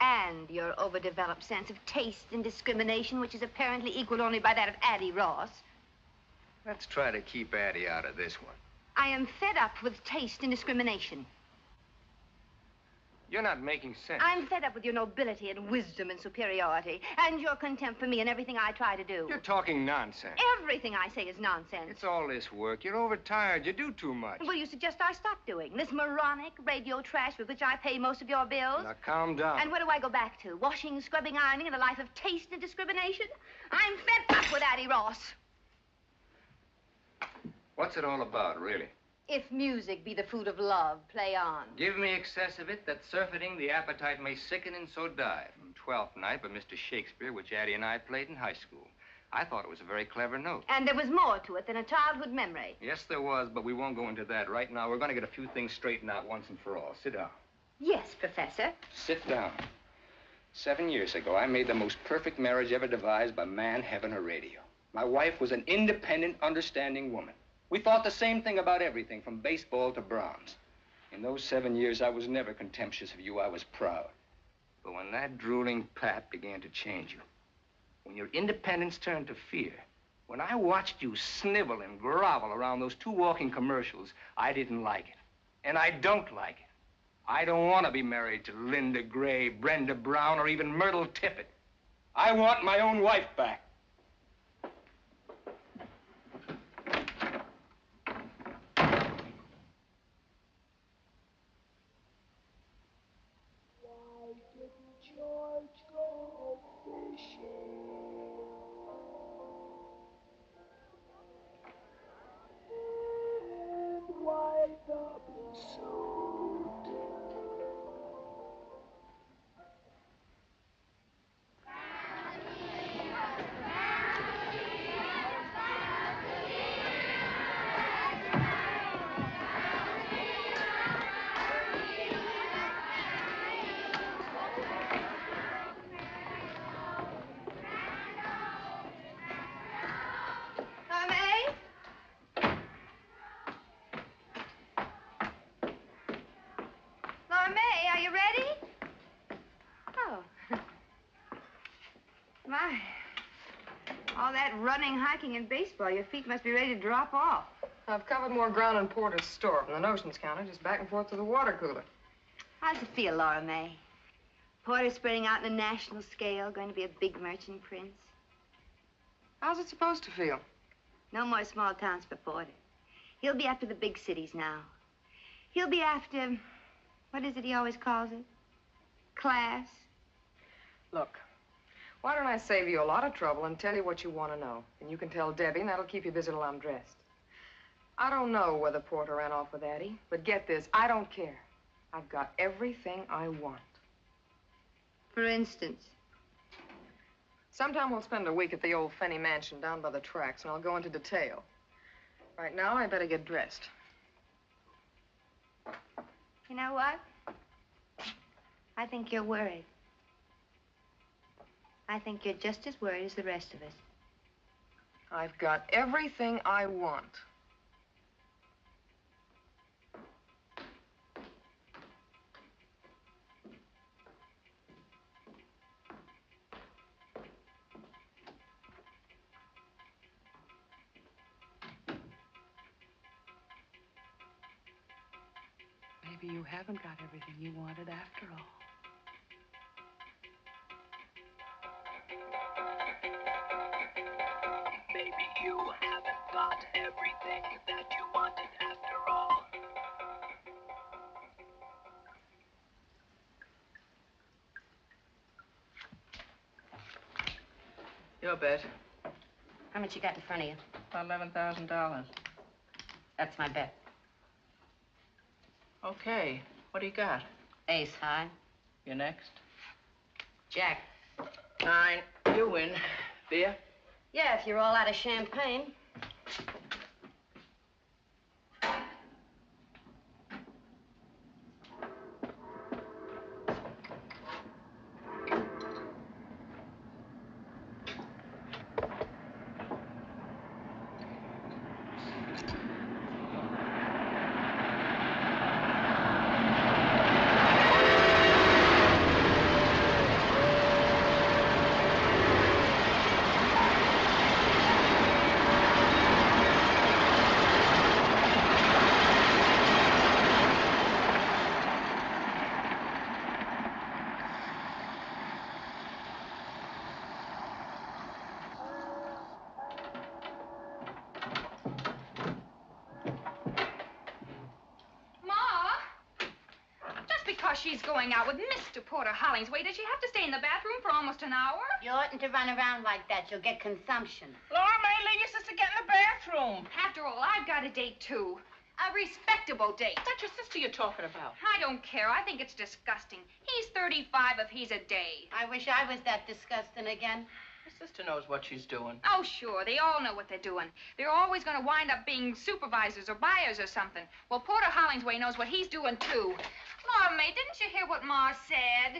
And your overdeveloped sense of taste and discrimination, which is apparently equaled only by that of Addie Ross. Let's try to keep Addie out of this one. I am fed up with taste and discrimination. You're not making sense. I'm fed up with your nobility and wisdom and superiority, and your contempt for me and everything I try to do. You're talking nonsense. Everything I say is nonsense. It's all this work. You're overtired. You do too much. Well, you suggest I stop doing this moronic radio trash with which I pay most of your bills? Now, calm down. And what do I go back to? Washing, scrubbing, ironing, and a life of taste and discrimination? I'm fed up with Addie Ross. What's it all about, really? If music be the fruit of love, play on. Give me excess of it, that surfeiting the appetite may sicken and so die. From Twelfth Night by Mr. Shakespeare, which Addie and I played in high school. I thought it was a very clever note. And there was more to it than a childhood memory. Yes, there was, but we won't go into that right now. We're going to get a few things straightened out once and for all. Sit down. Yes, Professor. Sit down. 7 years ago, I made the most perfect marriage ever devised by man, heaven, or radio. My wife was an independent, understanding woman. We thought the same thing about everything, from baseball to Brahms. In those 7 years, I was never contemptuous of you. I was proud. But when that drooling pap began to change you, when your independence turned to fear, when I watched you snivel and grovel around those 2 walking commercials, I didn't like it. And I don't like it. I don't want to be married to Linda Gray, Brenda Brown, or even Myrtle Tippett. I want my own wife back. All that running, hiking, and baseball, your feet must be ready to drop off. I've covered more ground in Porter's store from the notions counter, just back and forth to the water cooler. How's it feel, Laura May? Porter spreading out on a national scale, going to be a big merchant prince. How's it supposed to feel? No more small towns for Porter. He'll be after the big cities now. He'll be after, what is it he always calls it? Class. Look, why don't I save you a lot of trouble and tell you what you want to know? And you can tell Debbie, and that'll keep you busy till I'm dressed. I don't know whether Porter ran off with Addie, but get this, I don't care. I've got everything I want. For instance? Sometime we'll spend a week at the old Fenny mansion down by the tracks, and I'll go into detail. Right now, I better get dressed. You know what? I think you're worried. I think you're just as worried as the rest of us. I've got everything I want. Maybe you haven't got everything you wanted after all. Maybe you haven't got everything that you wanted after all. Your bet. How much you got in front of you? About $11,000. That's my bet. Okay. What do you got? Ace high. You're next. Jack. 9. You win. Beer? Yeah, if you're all out of champagne. She's going out with Mr. Porter Hollingsway. Does she have to stay in the bathroom for almost an hour? You oughtn't to run around like that. You'll get consumption. Laura May, leave your sister get in the bathroom. After all, I've got a date, too. A respectable date. That's your sister you're talking about. I don't care. I think it's disgusting. He's 35 if he's a day. I wish I was that disgusting again. Your sister knows what she's doing. Oh, sure. They all know what they're doing. They're always going to wind up being supervisors or buyers or something. Well, Porter Hollingsway knows what he's doing, too. Laura May, didn't you hear what Ma said?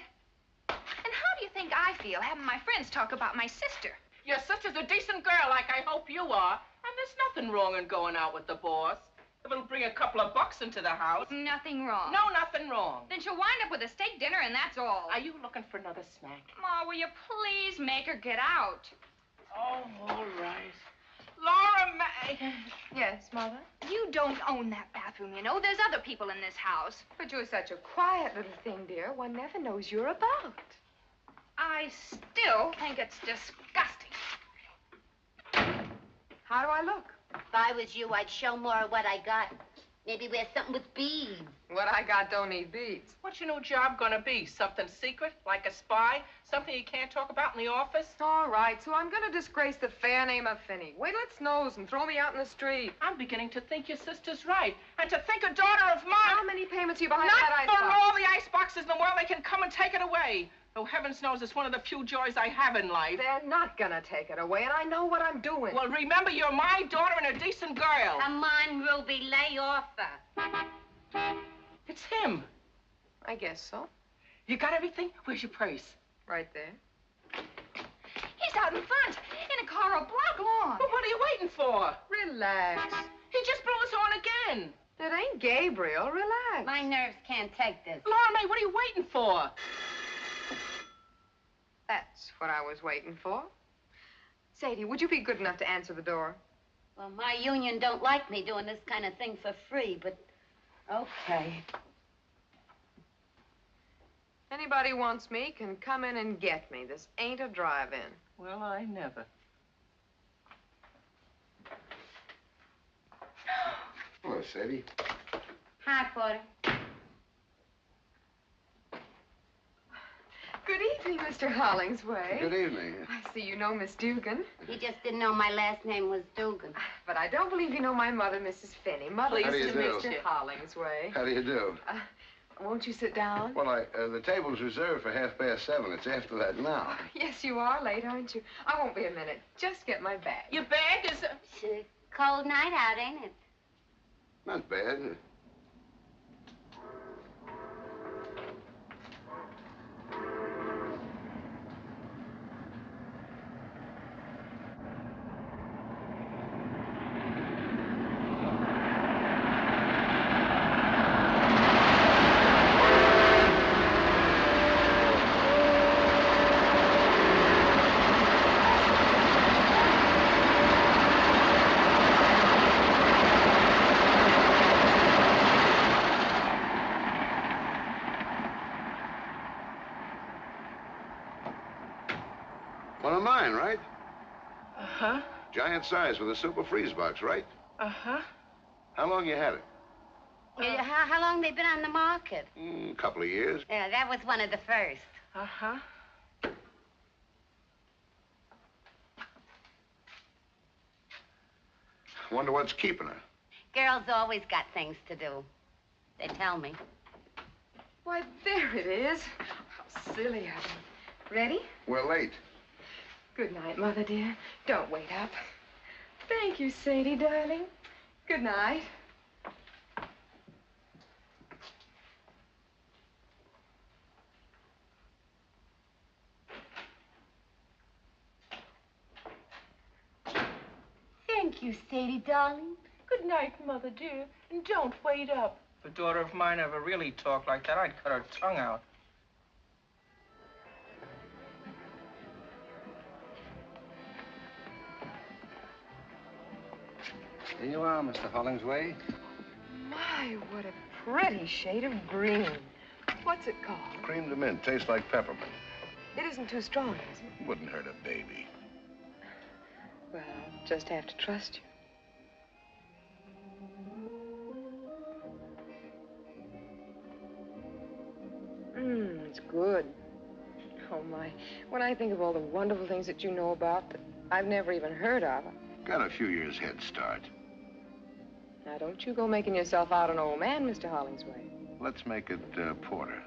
And how do you think I feel having my friends talk about my sister? Your sister's a decent girl, like I hope you are. And there's nothing wrong in going out with the boss. If it'll bring a couple of bucks into the house. Nothing wrong. No, nothing wrong. Then she'll wind up with a steak dinner, and that's all. Are you looking for another snack? Ma, will you please make her get out? Oh, all right. Laura May. Yes, Mother? You don't own that bathroom, you know. There's other people in this house. But you're such a quiet little thing, dear. One never knows you're about. I still think it's disgusting. How do I look? If I was you, I'd show more of what I got. Maybe wear something with beads. What I got don't need beads. What's your new job gonna be? Something secret, like a spy? Something you can't talk about in the office? All right, so I'm gonna disgrace the fair name of Finney. Wait till it snows and throw me out in the street. I'm beginning to think your sister's right. And to think a daughter of mine... How many payments are you behind Not that icebox? for all the ice boxes in the world. They can come and take it away. Though heavens knows it's one of the few joys I have in life. They're not gonna take it away, and I know what I'm doing. Well, remember, you're my daughter and a decent girl. Come on, Ruby, lay off her. It's him. I guess so. You got everything? Where's your purse? Right there. He's out in front, in a car a block long. Well, what are you waiting for? Relax. He just blew us on again. That ain't Gabriel. Relax. My nerves can't take this. Laura May, what are you waiting for? That's what I was waiting for. Sadie, would you be good enough to answer the door? Well, my union don't like me doing this kind of thing for free, but okay. Anybody wants me can come in and get me. This ain't a drive-in. Well, I never. Hello, Sadie. Hi, Porter. Good evening, Mr. Hollingsway. Good evening. I see you know Miss Dugan. You just didn't know my last name was Dugan. But I don't believe you know my mother, Mrs. Finney. Mother How do you is do? Mr. Hollingsway. How do you do? Won't you sit down? Well, the table's reserved for 7:30. It's after that now. Yes, you are late, aren't you? I won't be a minute. Just get my bag. Your bag is... It's a cold night out, ain't it? Not bad. One of mine, right? Uh-huh. Giant size with a super freeze box, right? Uh-huh. How long you had it? How long they been on the market? A couple of years. Yeah, that was one of the first. Uh-huh. Wonder what's keeping her. Girls always got things to do. They tell me. Why, there it is. silly of him. Ready? We're late. Good night, Mother dear. Don't wait up. Thank you, Sadie, darling. Good night. Thank you, Sadie, darling. Good night, Mother dear. And don't wait up. If a daughter of mine ever really talked like that, I'd cut her tongue out. There you are, Mr. Hollingsway. My, what a pretty shade of green. What's it called? Cream de mint. Tastes like peppermint. It isn't too strong, is it? Wouldn't hurt a baby. Well, I'll just have to trust you. It's good. Oh, my. When I think of all the wonderful things that you know about that I've never even heard of. Got a few years head start. Now, don't you go making yourself out an old man, Mr. Hollingsway. Let's make it porter.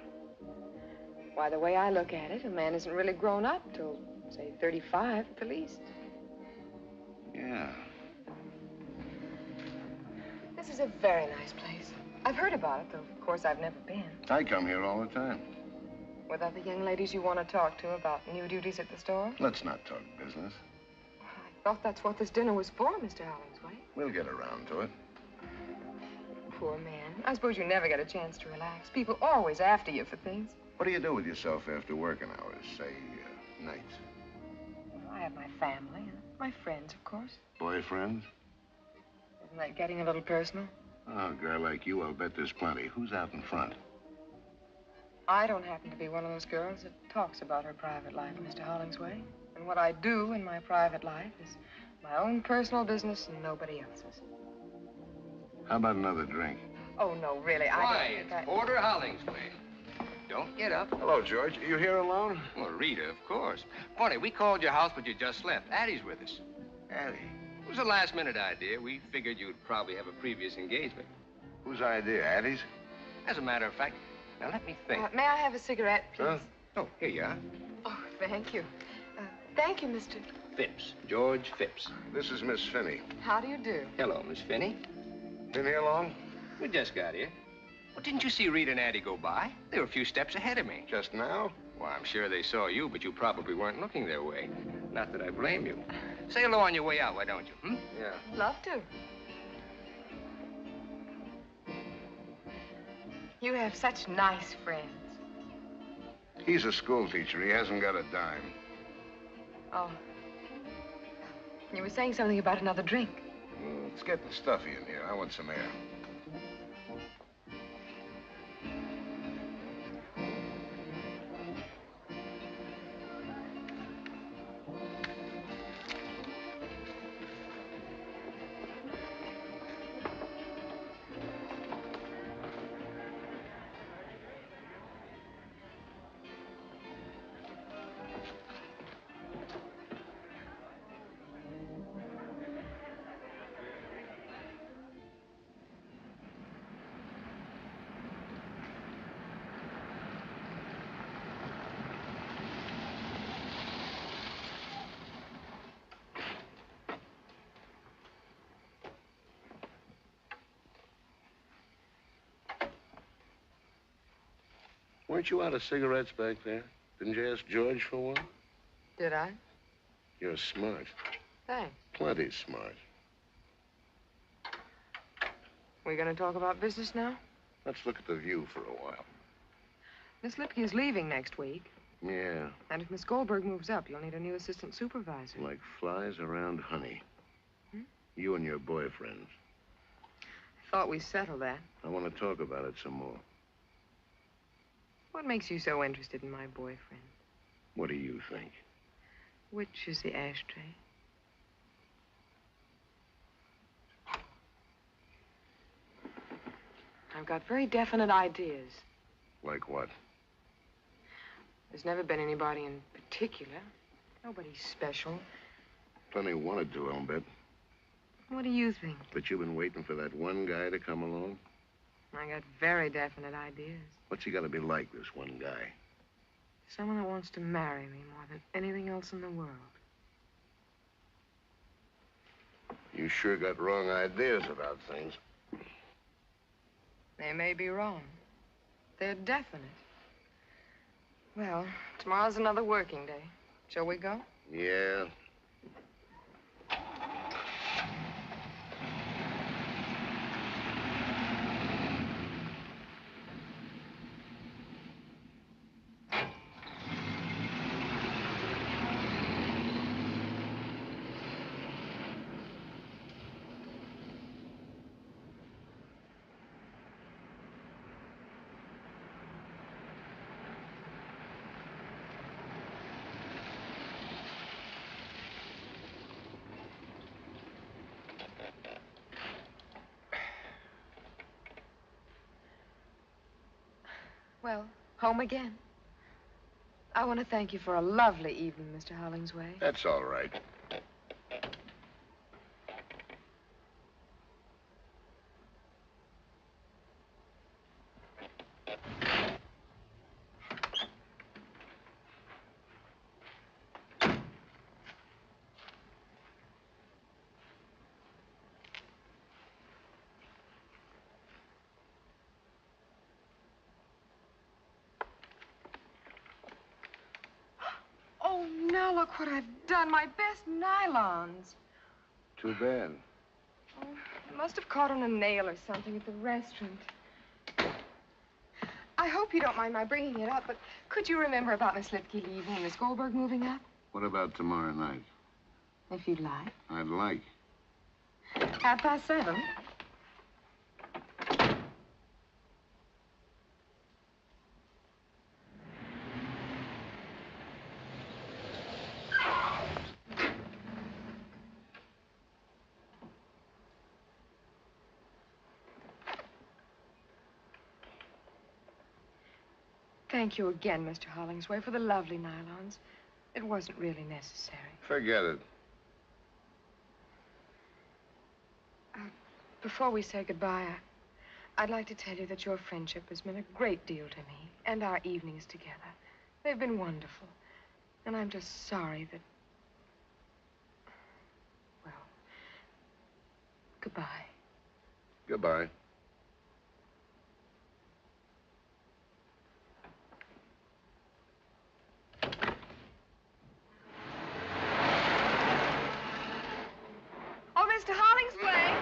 Why, the way I look at it, a man isn't really grown up till, say, 35 at the least. Yeah. This is a very nice place. I've heard about it, though, of course, I've never been. I come here all the time. With other young ladies you want to talk to about new duties at the store? Let's not talk business. I thought that's what this dinner was for, Mr. Hollingsway. We'll get around to it. Poor man. I suppose you never get a chance to relax. People always after you for things. What do you do with yourself after working hours, say, nights? I have my family and my friends, of course. Boyfriends? Isn't that getting a little personal? Oh, a girl like you, I'll bet there's plenty. Who's out in front? I don't happen to be one of those girls that talks about her private life, Mr. Hollingsway. And what I do in my private life is my own personal business and nobody else's. How about another drink? Oh, no, really, I Why, don't think it's Porter Hollingsway. Don't get up. Hello, George. Are you here alone? Well, Rita, of course. Funny, we called your house, but you just left. Addie's with us. Addie. It was a last-minute idea. We figured you'd probably have a previous engagement. Whose idea? Addie's? As a matter of fact, now let me think. May I have a cigarette, please? Huh? Oh, here you are. Oh, thank you. Thank you, Mr. Phipps. George Phipps. This is Miss Finney. How do you do? Hello, Miss Finney. Been here long? We just got here. Well, didn't you see Rita and Addie go by? They were a few steps ahead of me. Just now? Well, I'm sure they saw you, but you probably weren't looking their way. Not that I blame you. Say hello on your way out, why don't you, hmm? Yeah. Love to. You have such nice friends. He's a school teacher. He hasn't got a dime. Oh. You were saying something about another drink. It's getting stuffy in here. I want some air. Weren't you out of cigarettes back there? Didn't you ask George for one? Did I? You're smart. Thanks. Plenty smart. We gonna talk about business now? Let's look at the view for a while. Miss Lipke is leaving next week. Yeah, And if Miss Goldberg moves up, you'll need a new assistant supervisor. like flies around honey. Hmm? You and your boyfriends. I thought we settled that. I want to talk about it some more. What makes you so interested in my boyfriend? What do you think? Which is the ashtray? I've got very definite ideas. Like what? There's never been anybody in particular. Nobody special. Plenty wanted to, I'll bet. What do you think? But you've been waiting for that one guy to come along? I got very definite ideas. What's he got to be like, this one guy? Someone that wants to marry me more than anything else in the world. You sure got wrong ideas about things. They may be wrong. They're definite. Well, tomorrow's another working day. Shall we go? Yeah. Well, home again. I want to thank you for a lovely evening, Mr. Hollingsway. That's all right. Oh, now look what I've done. My best nylons. Too bad. Oh, I must have caught on a nail or something at the restaurant. I hope you don't mind my bringing it up, but could you remember about Miss Lipke leaving and Miss Goldberg moving up? What about tomorrow night? If you'd like. I'd like. 7:30. Thank you again, Mr. Hollingsway, for the lovely nylons. It wasn't really necessary. Forget it. Before we say goodbye, I'd like to tell you that your friendship has meant a great deal to me, and our evenings together. They've been wonderful. And I'm just sorry that... Well, goodbye. Goodbye. Oh, Mr. Hollingsway!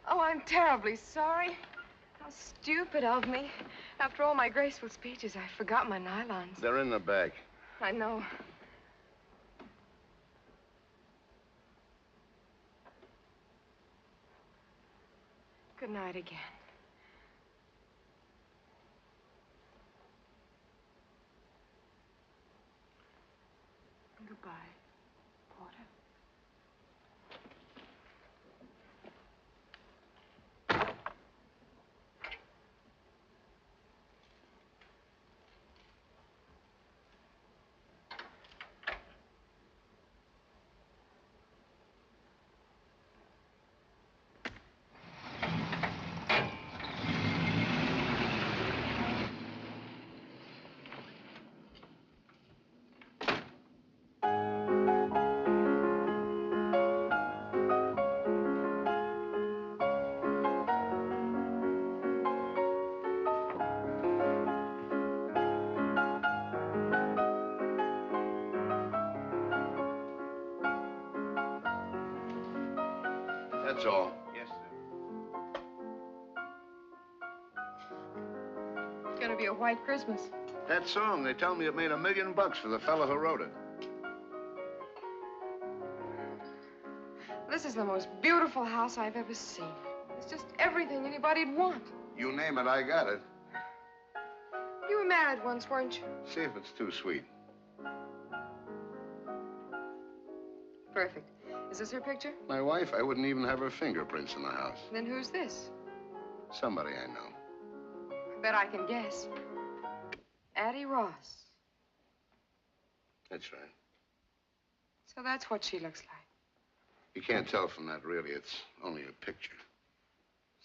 Oh, I'm terribly sorry. How stupid of me. After all my graceful speeches, I forgot my nylons. They're in the bag. I know. Good night again. Goodbye, Porter. That's all. Yes, sir. It's gonna be a white Christmas. That song, they tell me it made $1 million for the fellow who wrote it. This is the most beautiful house I've ever seen. It's just everything anybody'd want. You name it, I got it. You were married once, weren't you? See if it's too sweet. Perfect. Is this her picture? My wife, I wouldn't even have her fingerprints in the house. Then who's this? Somebody I know. I bet I can guess. Addie Ross. That's right. So that's what she looks like. You can't tell from that, really. It's only a picture.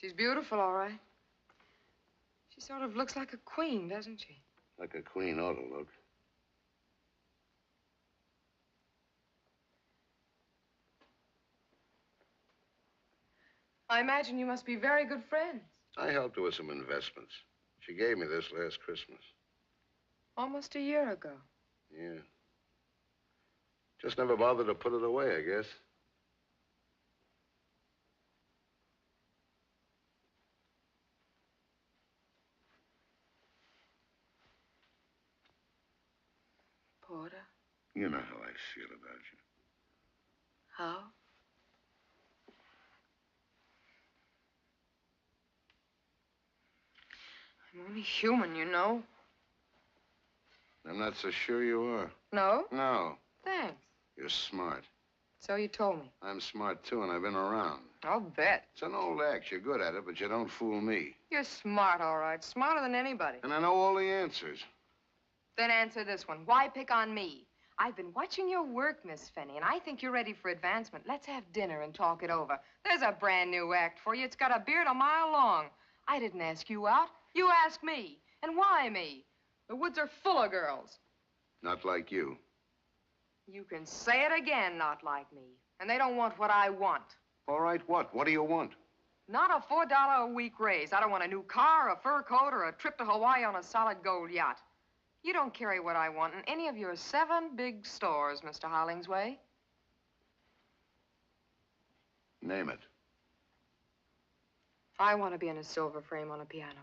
She's beautiful, all right. She sort of looks like a queen, doesn't she? Like a queen ought to look. I imagine you must be very good friends. I helped her with some investments. She gave me this last Christmas. Almost a year ago. Yeah. Just never bothered to put it away, I guess. Porter, You know how I feel about you. how? I'm only human, you know. I'm not so sure you are. No? No. Thanks. You're smart. So you told me. I'm smart, too, and I've been around. I'll bet. It's an old act. You're good at it, but you don't fool me. You're smart, all right. Smarter than anybody. And I know all the answers. Then answer this one. Why pick on me? I've been watching your work, Miss Finney, and I think you're ready for advancement. Let's have dinner and talk it over. There's a brand new act for you. It's got a beard a mile long. I didn't ask you out. You asked me. And why me? The woods are full of girls. Not like you. You can say it again, not like me. And they don't want what I want. All right, what? What do you want? Not a $4 a week raise. I don't want a new car, a fur coat, or a trip to Hawaii on a solid gold yacht. You don't carry what I want in any of your 7 big stores, Mr. Hollingsway. Name it. I want to be in a silver frame on a piano.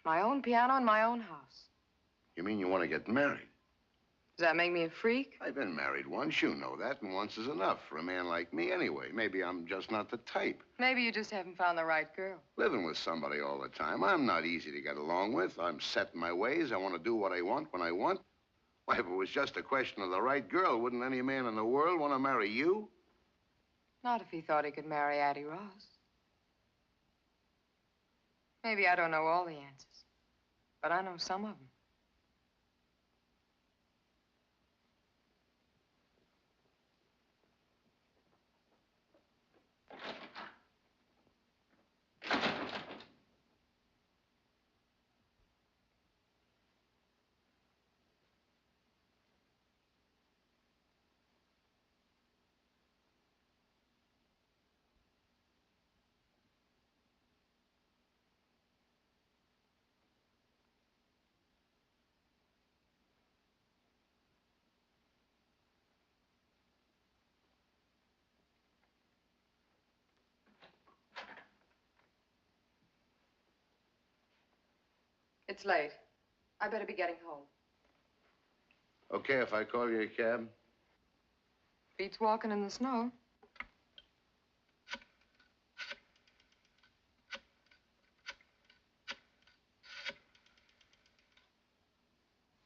My own piano in my own house. You mean you want to get married? Does that make me a freak? I've been married once. You know that, and once is enough for a man like me anyway. Maybe I'm just not the type. Maybe you just haven't found the right girl. Living with somebody all the time, I'm not easy to get along with. I'm set in my ways. I want to do what I want when I want. Why, if it was just a question of the right girl, wouldn't any man in the world want to marry you? Not if he thought he could marry Addie Ross. Maybe I don't know all the answers, but I know some of them. It's late. I better be getting home. Okay, if I call you a cab? Beats walking in the snow.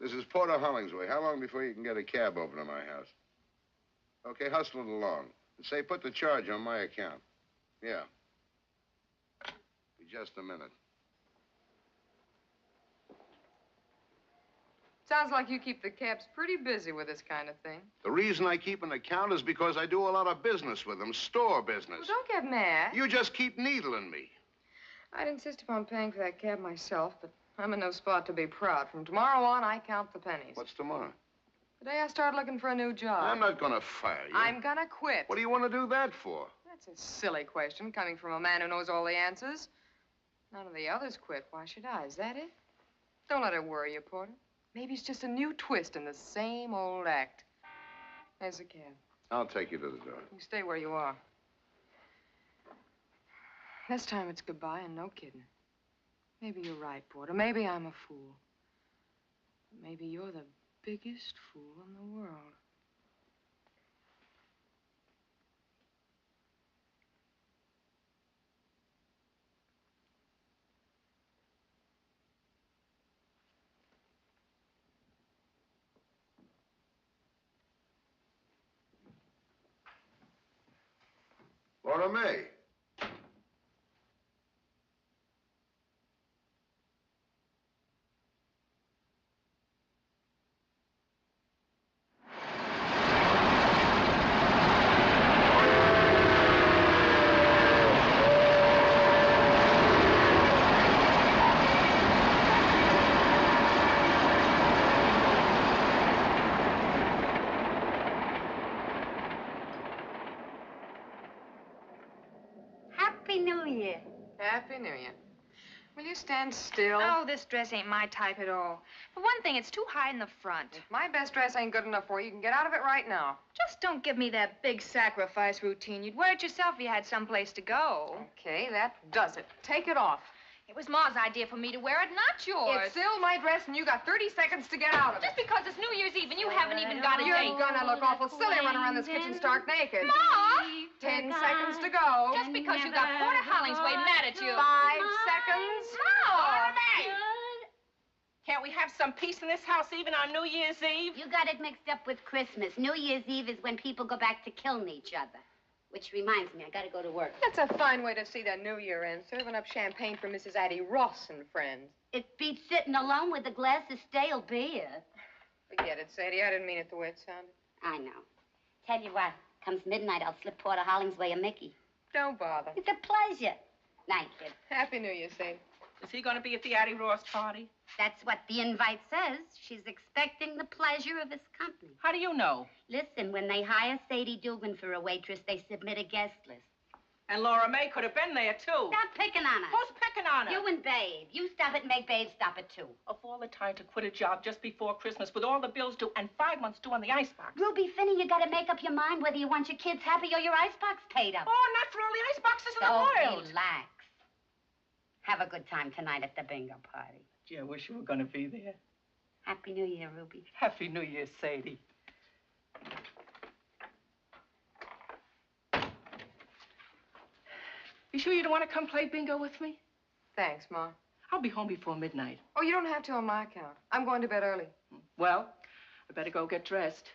This is Porter Hollingsway. How long before you can get a cab over to my house? Okay, hustle it along. And say, put the charge on my account. Yeah. Be just a minute. Sounds like you keep the cabs pretty busy with this kind of thing. The reason I keep an account is because I do a lot of business with them, store business. Well, don't get mad. You just keep needling me. I'd insist upon paying for that cab myself, but I'm in no spot to be proud. From tomorrow on, I count the pennies. What's tomorrow? The day I start looking for a new job. I'm not gonna fire you. I'm gonna quit. What do you want to do that for? That's a silly question, coming from a man who knows all the answers. None of the others quit. Why should I? Is that it? Don't let it worry you, Porter. Maybe it's just a new twist in the same old act. There's the cab. I'll take you to the door. You stay where you are. This time it's goodbye and no kidding. Maybe you're right, Porter. Maybe I'm a fool. But maybe you're the biggest fool in the world. Laura May. Happy New Year. Happy New Year. Will you stand still? Oh, this dress ain't my type at all. For one thing, it's too high in the front. If my best dress ain't good enough for you, you can get out of it right now. Just don't give me that big sacrifice routine. You'd wear it yourself if you had someplace to go. Okay, that does it. Take it off. It was Ma's idea for me to wear it, not yours. It's still my dress, and you got 30 seconds to get out of it. Just because it's New Year's Eve and you haven't even got a You're date. gonna look awful silly running around this kitchen stark naked. Ma! 10 seconds to go. Just because you got Porter Hollingsway mad at you. 5 seconds. Ma! Can't we have some peace in this house even on New Year's Eve? You got it mixed up with Christmas. New Year's Eve is when people go back to killing each other. Which reminds me, I gotta go to work. That's a fine way to see the New Year end, serving up champagne for Mrs. Addie Ross and friends. It beats sitting alone with a glass of stale beer. Forget it, Sadie. I didn't mean it the way it sounded. I know. Tell you what, comes midnight, I'll slip Porter Hollingsway a Mickey. Don't bother. It's a pleasure. Night, kid. Happy New Year, Sadie. Is he going to be at the Addie Ross party? That's what the invite says. She's expecting the pleasure of his company. How do you know? Listen, when they hire Sadie Dugan for a waitress, they submit a guest list. And Laura May could have been there, too. Stop picking on her. Who's picking on her? You and Babe. You stop it and make Babe stop it, too. Of all the time to quit a job just before Christmas with all the bills due and 5 months due on the icebox. Ruby Finney, you gotta make up your mind whether you want your kids happy or your icebox paid up. Oh, not for all the iceboxes in the world. Relax. Have a good time tonight at the bingo party. Gee, I wish you were going to be there. Happy New Year, Ruby. Happy New Year, Sadie. You sure you don't want to come play bingo with me? Thanks, Ma. I'll be home before midnight. Oh, you don't have to on my account. I'm going to bed early. Well, I better go get dressed.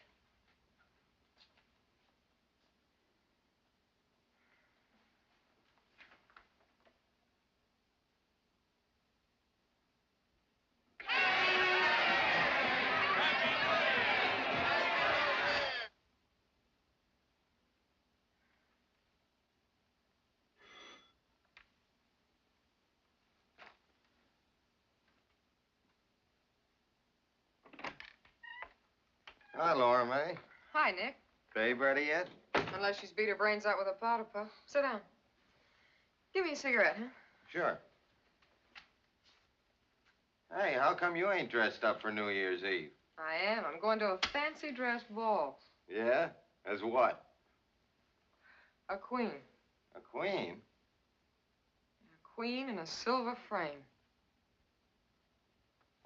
Hi, Laura May. Hi, Nick. Babe ready yet? Unless she's beat her brains out with a powder puff. Sit down. Give me a cigarette, huh? Sure. Hey, how come you ain't dressed up for New Year's Eve? I am. I'm going to a fancy dress ball. Yeah? As what? A queen. A queen? A queen in a silver frame.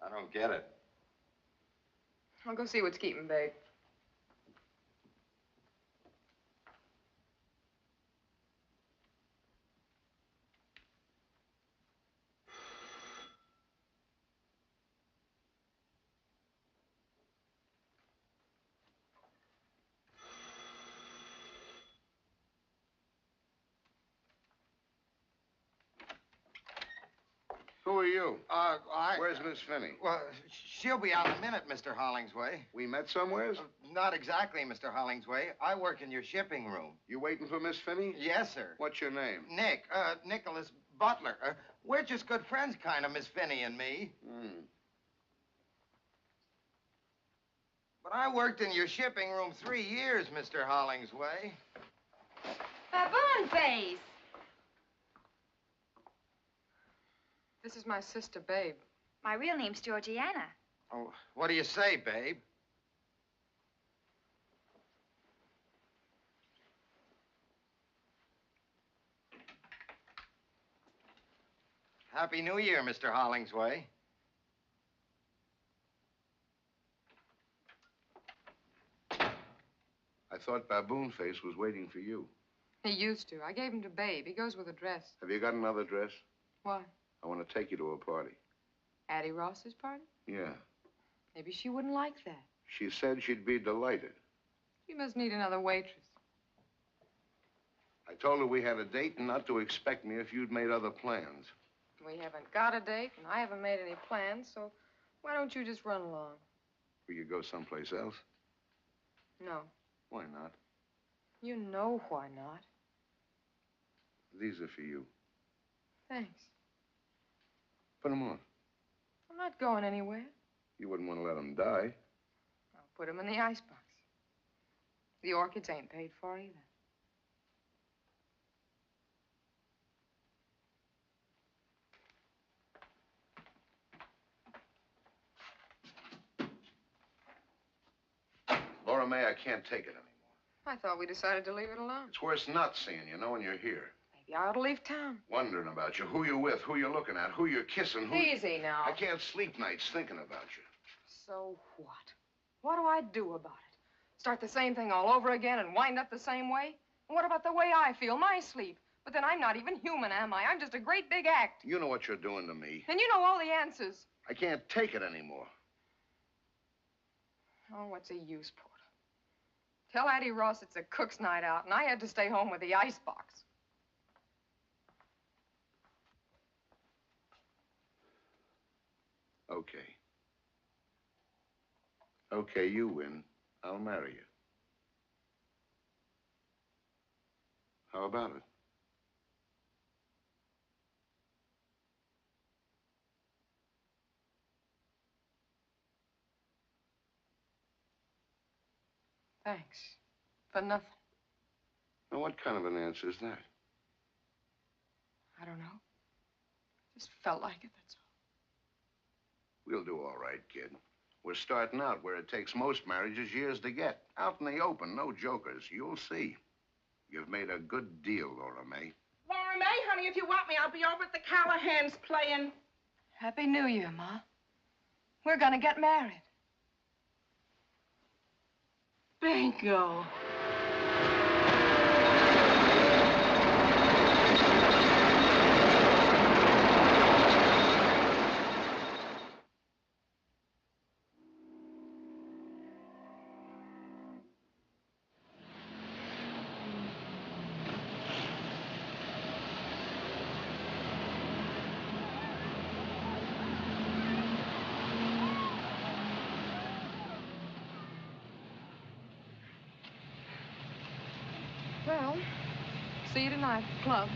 I don't get it. I'll go see what's keeping Babe. Who are you? Where's Miss Finney? Well, she'll be out in a minute, Mr. Hollingsway. We met somewheres? Not exactly, Mr. Hollingsway. I work in your shipping room. You waiting for Miss Finney? Yes, sir. What's your name? Nick, Nicholas Butler. We're just good friends, kind of, Miss Finney and me. But I worked in your shipping room 3 years, Mr. Hollingsway. Baboon face. This is my sister, Babe. My real name's Georgiana. Oh, what do you say, babe? Happy New Year, Mr. Hollingsway. I thought Baboon Face was waiting for you. He used to. I gave him to Babe. He goes with a dress. Have you got another dress? Why? I want to take you to a party. Addie Ross's party? Yeah. Maybe she wouldn't like that. She said she'd be delighted. She must need another waitress. I told her we had a date and not to expect me if you'd made other plans. We haven't got a date, and I haven't made any plans, so why don't you just run along? We could go someplace else. No. Why not? You know why not. These are for you. Thanks. Put them on. I'm not going anywhere. You wouldn't want to let them die. I'll put them in the icebox. The orchids ain't paid for either. Laura May, I can't take it anymore. I thought we decided to leave it alone. It's worse not seeing you, knowing you're here. Maybe I ought to leave town. Wondering about you, who you're with, who you're looking at, who you're kissing, who... Easy now. I can't sleep nights thinking about you. So what? What do I do about it? Start the same thing all over again and wind up the same way? And what about the way I feel, my sleep? But then I'm not even human, am I? I'm just a great big act. You know what you're doing to me. And you know all the answers. I can't take it anymore. Oh, what's the use, Porter? Tell Addie Ross it's a cook's night out, and I had to stay home with the icebox. Okay. Okay, you win. I'll marry you. How about it? Thanks. For nothing. Now, what kind of an answer is that? I don't know. Just felt like it, that's all. We'll do all right, kid. We're starting out where it takes most marriages years to get. Out in the open, no jokers. You'll see. You've made a good deal, Laura May. Laura May, honey, if you want me, I'll be over at the Callahans playing. Happy New Year, Ma. We're gonna get married. Bingo. Well, see you tonight at the club.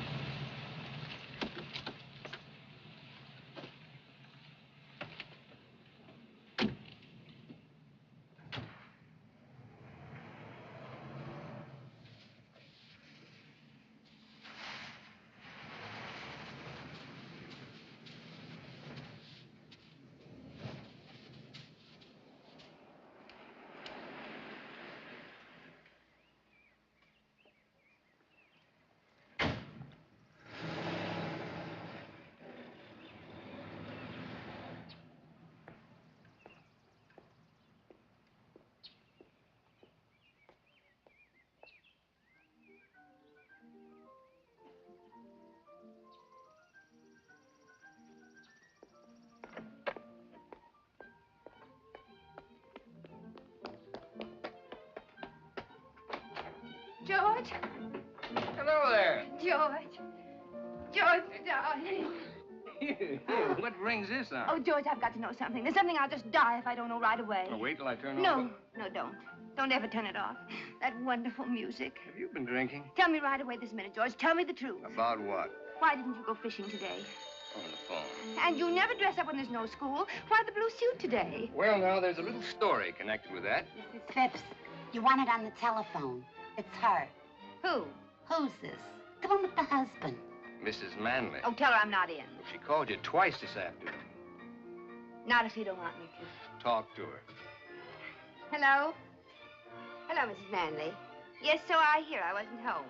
George? Hello there. George. George, darling. Here, what brings this on? Oh, George, I've got to know something. There's something I'll just die if I don't know right away. Oh, wait till I turn No, over. no, don't. Don't ever turn it off. That wonderful music. Have you been drinking? Tell me right away this minute, George. Tell me the truth. About what? Why didn't you go fishing today? On the phone. And you never dress up when there's no school. Why the blue suit today? Well, now, there's a little story connected with that. Mrs. Phipps, you want it on the telephone. It's her. Who? Who's this? The one with the husband. Mrs. Manley. Oh, tell her I'm not in. She called you twice this afternoon. Not if you don't want me to. Talk to her. Hello? Hello, Mrs. Manley. Yes, so I hear. I wasn't home.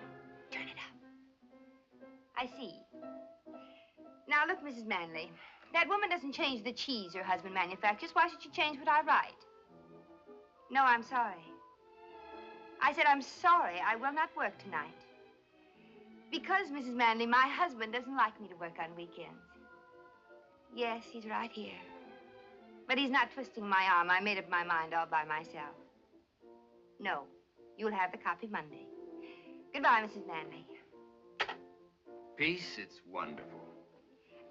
Turn it up. I see. Now, look, Mrs. Manley. That woman doesn't change the cheese her husband manufactures. Why should she change what I write? No, I'm sorry. I said I'm sorry. I will not work tonight. Because, Mrs. Manley, my husband doesn't like me to work on weekends. Yes, he's right here. But he's not twisting my arm. I made up my mind all by myself. No, you'll have the copy Monday. Goodbye, Mrs. Manley. Peace, it's wonderful.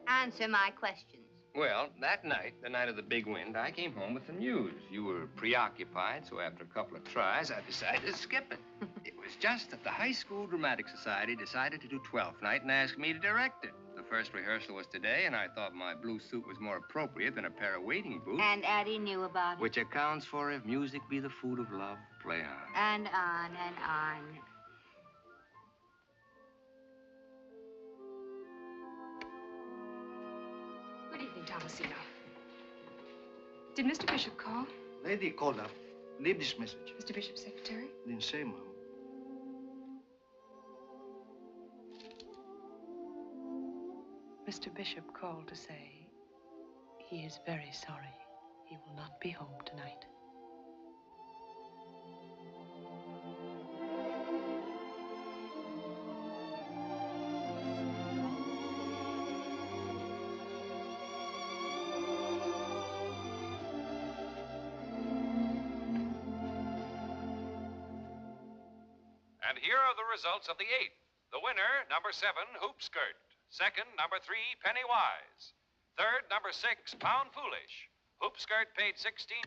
Answer my questions. Well, that night, the night of the big wind, I came home with the news. You were preoccupied, so after a couple of tries, I decided to skip it. It was just that the High School Dramatic Society decided to do 12th night and asked me to direct it. The first rehearsal was today, and I thought my blue suit was more appropriate than a pair of wading boots. And Addie knew about it. Which accounts for if music be the food of love, play on. And on and on. Good evening, Thomasino. Did Mr. Bishop call? Lady called up. Leave this message. Mr. Bishop's secretary? Didn't say, Mom. Mr. Bishop called to say he is very sorry. He will not be home tonight. And here are the results of the 8th. The winner, number 7, Hoop Skirt. Second, number 3, Pennywise. Third, number 6, Pound Foolish. Hoop Skirt paid 16.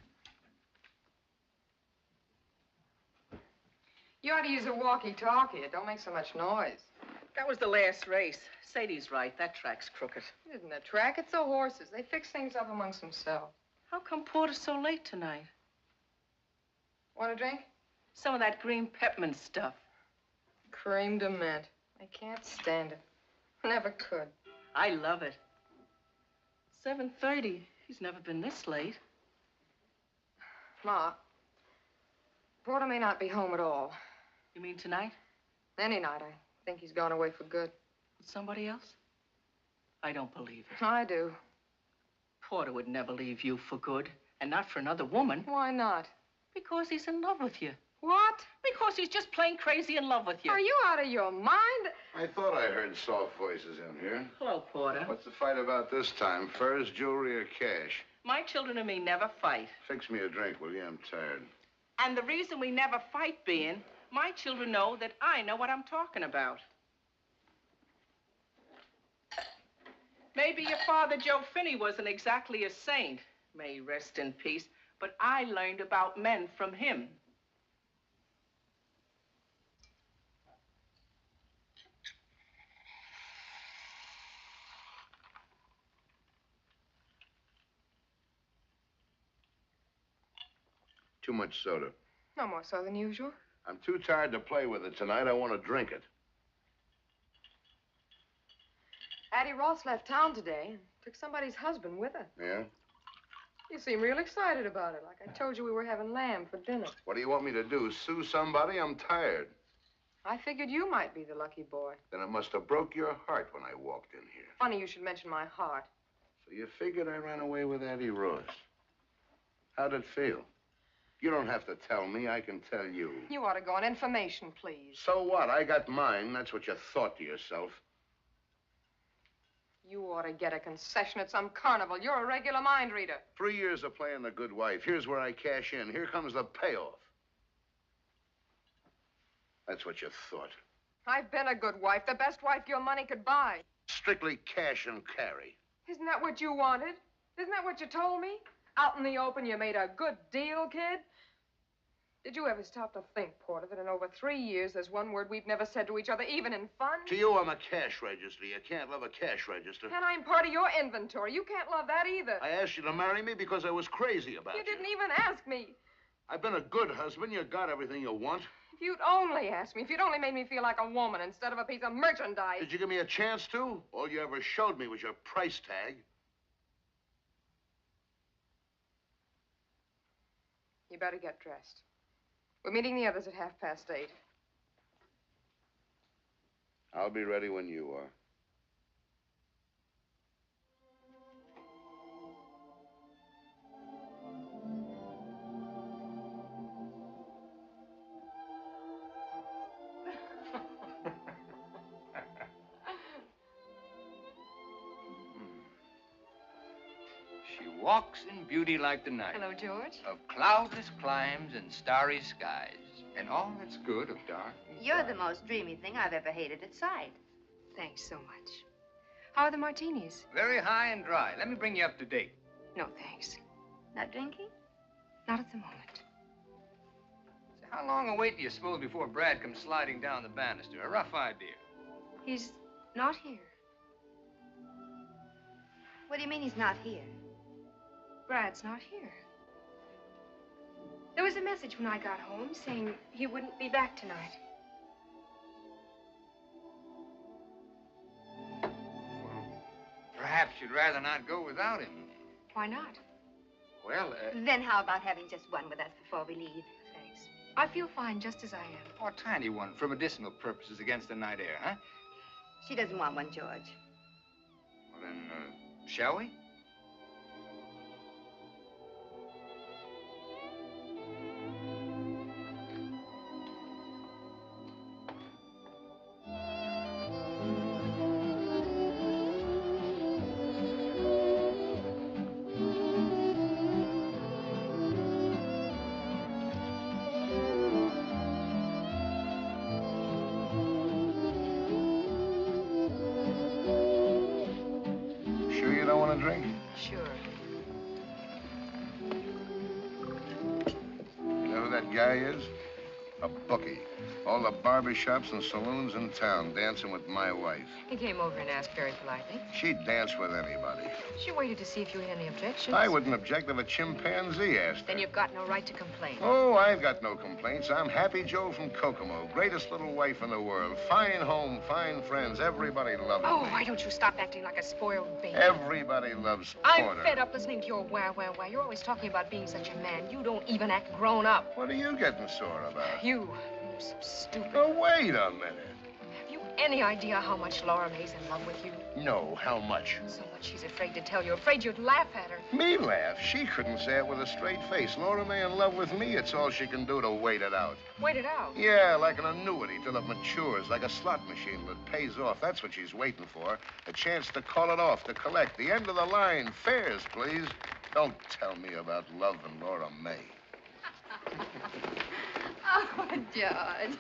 You ought to use a walkie-talkie. It don't make so much noise. That was the last race. Sadie's right. That track's crooked. It isn't a track. It's the horses. They fix things up amongst themselves. How come Porter's so late tonight? Want a drink? Some of that green peppermint stuff. Cream de mint. I can't stand it. Never could. I love it. 7:30. He's never been this late. Ma, Porter may not be home at all. You mean tonight? Any night. I think he's gone away for good. With somebody else? I don't believe it. I do. Porter would never leave you for good, and not for another woman. Why not? Because he's in love with you. What? Because he's just plain crazy in love with you. Are you out of your mind? I thought I heard soft voices in here. Hello, Porter. What's the fight about this time? Furs, jewelry, or cash? My children and me never fight. Fix me a drink, will you? I'm tired. And the reason we never fight being, my children know that I know what I'm talking about. Maybe your father, Joe Finney, wasn't exactly a saint. May he rest in peace. But I learned about men from him. Too much soda. No more so than usual. I'm too tired to play with it tonight. I want to drink it. Addie Ross left town today and took somebody's husband with her. Yeah? You seem real excited about it, like I told you we were having lamb for dinner. What do you want me to do? Sue somebody? I'm tired. I figured you might be the lucky boy. Then it must have broke your heart when I walked in here. Funny you should mention my heart. So you figured I ran away with Addie Ross. How'd it feel? You don't have to tell me. I can tell you. You ought to go on information, please. So what? I got mine. That's what you thought to yourself. You ought to get a concession at some carnival. You're a regular mind reader. 3 years of playing the good wife. Here's where I cash in. Here comes the payoff. That's what you thought. I've been a good wife, the best wife your money could buy. Strictly cash and carry. Isn't that what you wanted? Isn't that what you told me? Out in the open, you made a good deal, kid? Did you ever stop to think, Porter, that in over 3 years, there's one word we've never said to each other, even in fun? To you, I'm a cash register. You can't love a cash register. And I'm part of your inventory. You can't love that either. I asked you to marry me because I was crazy about you. You didn't even ask me. I've been a good husband. You got everything you want. If you'd only asked me, if you'd only made me feel like a woman instead of a piece of merchandise. Did you give me a chance to? All you ever showed me was your price tag. You better get dressed. We're meeting the others at 8:30. I'll be ready when you are. She walks in beauty like the night. Hello, George. Of cloudless climes and starry skies. And all that's good of dark. You're the most dreamy thing I've ever hated at sight. Thanks so much. How are the martinis? Very high and dry. Let me bring you up to date. No, thanks. Not drinking? Not at the moment. So how long a wait do you suppose before Brad comes sliding down the banister? A rough idea. He's not here. What do you mean he's not here? Brad's not here. There was a message when I got home saying he wouldn't be back tonight. Perhaps you'd rather not go without him. Why not? Well, Then how about having just one with us before we leave? Thanks. I feel fine just as I am. oh, a tiny one for medicinal purposes against the night air, huh? She doesn't want one, George. Well, then, shall we? Sure you don't want to drink? Sure. You know who that guy is? A bookie. All the barbershops and saloons in town dancing with my wife. He came over and asked very politely. She'd dance with anybody. She waited to see if you had any objections. I wouldn't object if a chimpanzee asked her. Then you've got no right to complain. Oh, I've got no complaints. I'm Happy Joe from Kokomo. Greatest little wife in the world. Fine home, fine friends. Everybody loves Oh, me. why don't you stop acting like a spoiled baby? Everybody loves I'm Porter. fed up listening to your wah, wah, wah. You're always talking about being such a man. You don't even act grown up. What are you getting sore about? You're so stupid. Oh, wait a minute. Have you any idea how much Laura May's in love with you? No, how much? So much she's afraid to tell you. Afraid you'd laugh at her. Me laugh? She couldn't say it with a straight face. Laura May in love with me, it's all she can do to wait it out. Wait it out. Yeah, like an annuity till it matures, like a slot machine that pays off. That's what she's waiting for. A chance to call it off, to collect. The end of the line. Fares, please. Don't tell me about love and Laura May. Oh, George.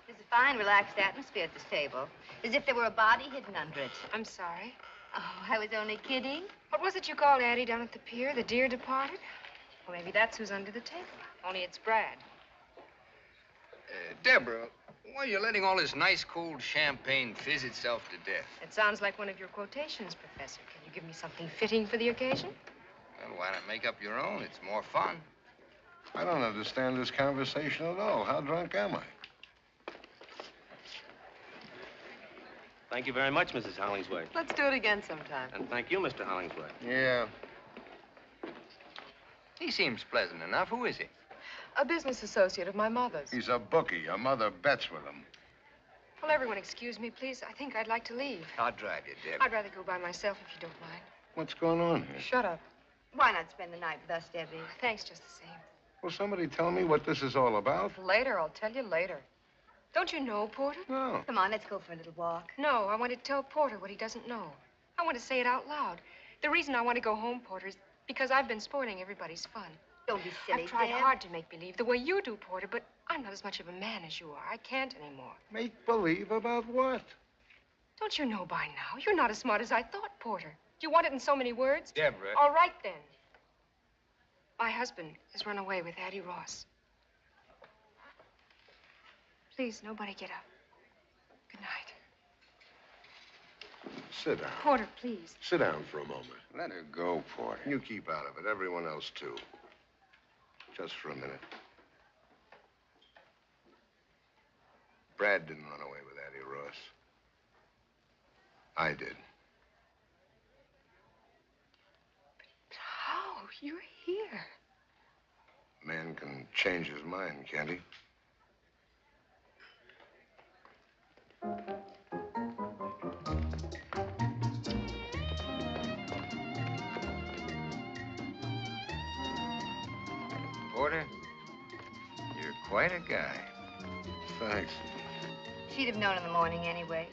There's a fine, relaxed atmosphere at this table. As if there were a body hidden under it. I'm sorry. Oh, I was only kidding. What was it you called Addie down at the pier? The dear departed? Well, maybe that's who's under the table. Only it's Brad. Deborah, why are you letting all this nice cold champagne fizz itself to death? It sounds like one of your quotations, Professor. Can you give me something fitting for the occasion? Well, why not make up your own? It's more fun. I don't understand this conversation at all. How drunk am I? Thank you very much, Mrs. Hollingsworth. Let's do it again sometime. And thank you, Mr. Hollingsworth. Yeah. He seems pleasant enough. Who is he? A business associate of my mother's. He's a bookie. Your mother bets with him. Will everyone excuse me, please? I think I'd like to leave. I'll drive you, Deb. I'd rather go by myself if you don't mind. What's going on here? Shut up. Why not spend the night with us, Debbie? Thanks just the same. Will somebody tell me what this is all about? Later, I'll tell you later. Don't you know, Porter? No. Come on, let's go for a little walk. No, I want to tell Porter what he doesn't know. I want to say it out loud. The reason I want to go home, Porter, is because I've been spoiling everybody's fun. Don't be silly, I've tried Deb. hard to make believe the way you do, Porter, but I'm not as much of a man as you are. I can't anymore. Make believe about what? Don't you know by now? You're not as smart as I thought, Porter. Do you want it in so many words? Deborah. All right, then. My husband has run away with Addie Ross. Please, nobody get up. Good night. Sit down. Porter, please. Sit down for a moment. Let her go, Porter. You keep out of it. Everyone else, too. Just for a minute. Brad didn't run away with Addie Ross. I did. How? You're here. A man can change his mind, can't he? Porter, you're quite a guy. Thanks. She'd have known in the morning anyway.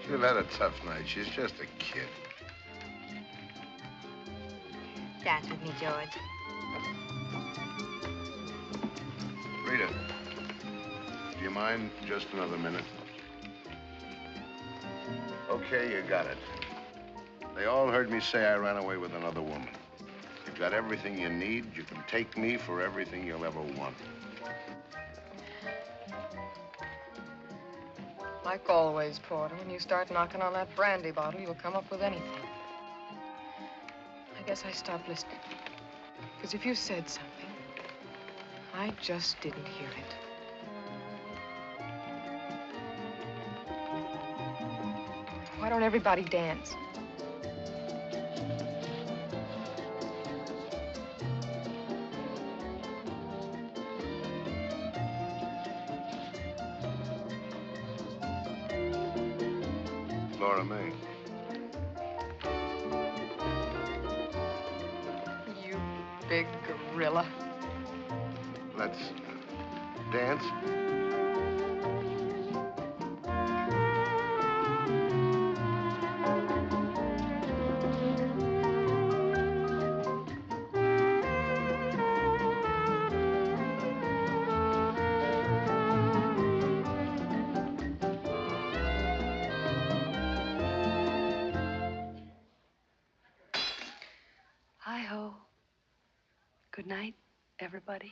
She'll have had a tough night. She's just a kid. Dance with me, George. Rita, do you mind just another minute? Okay, you got it. They all heard me say I ran away with another woman. You've got everything you need. You can take me for everything you'll ever want. Like always, Porter, when you start knocking on that brandy bottle, you'll come up with anything. I guess I stopped listening. Because if you said something, I just didn't hear it. Why don't everybody dance? Laura May. You big gorilla. Let's dance. Hi-ho. Good night, everybody.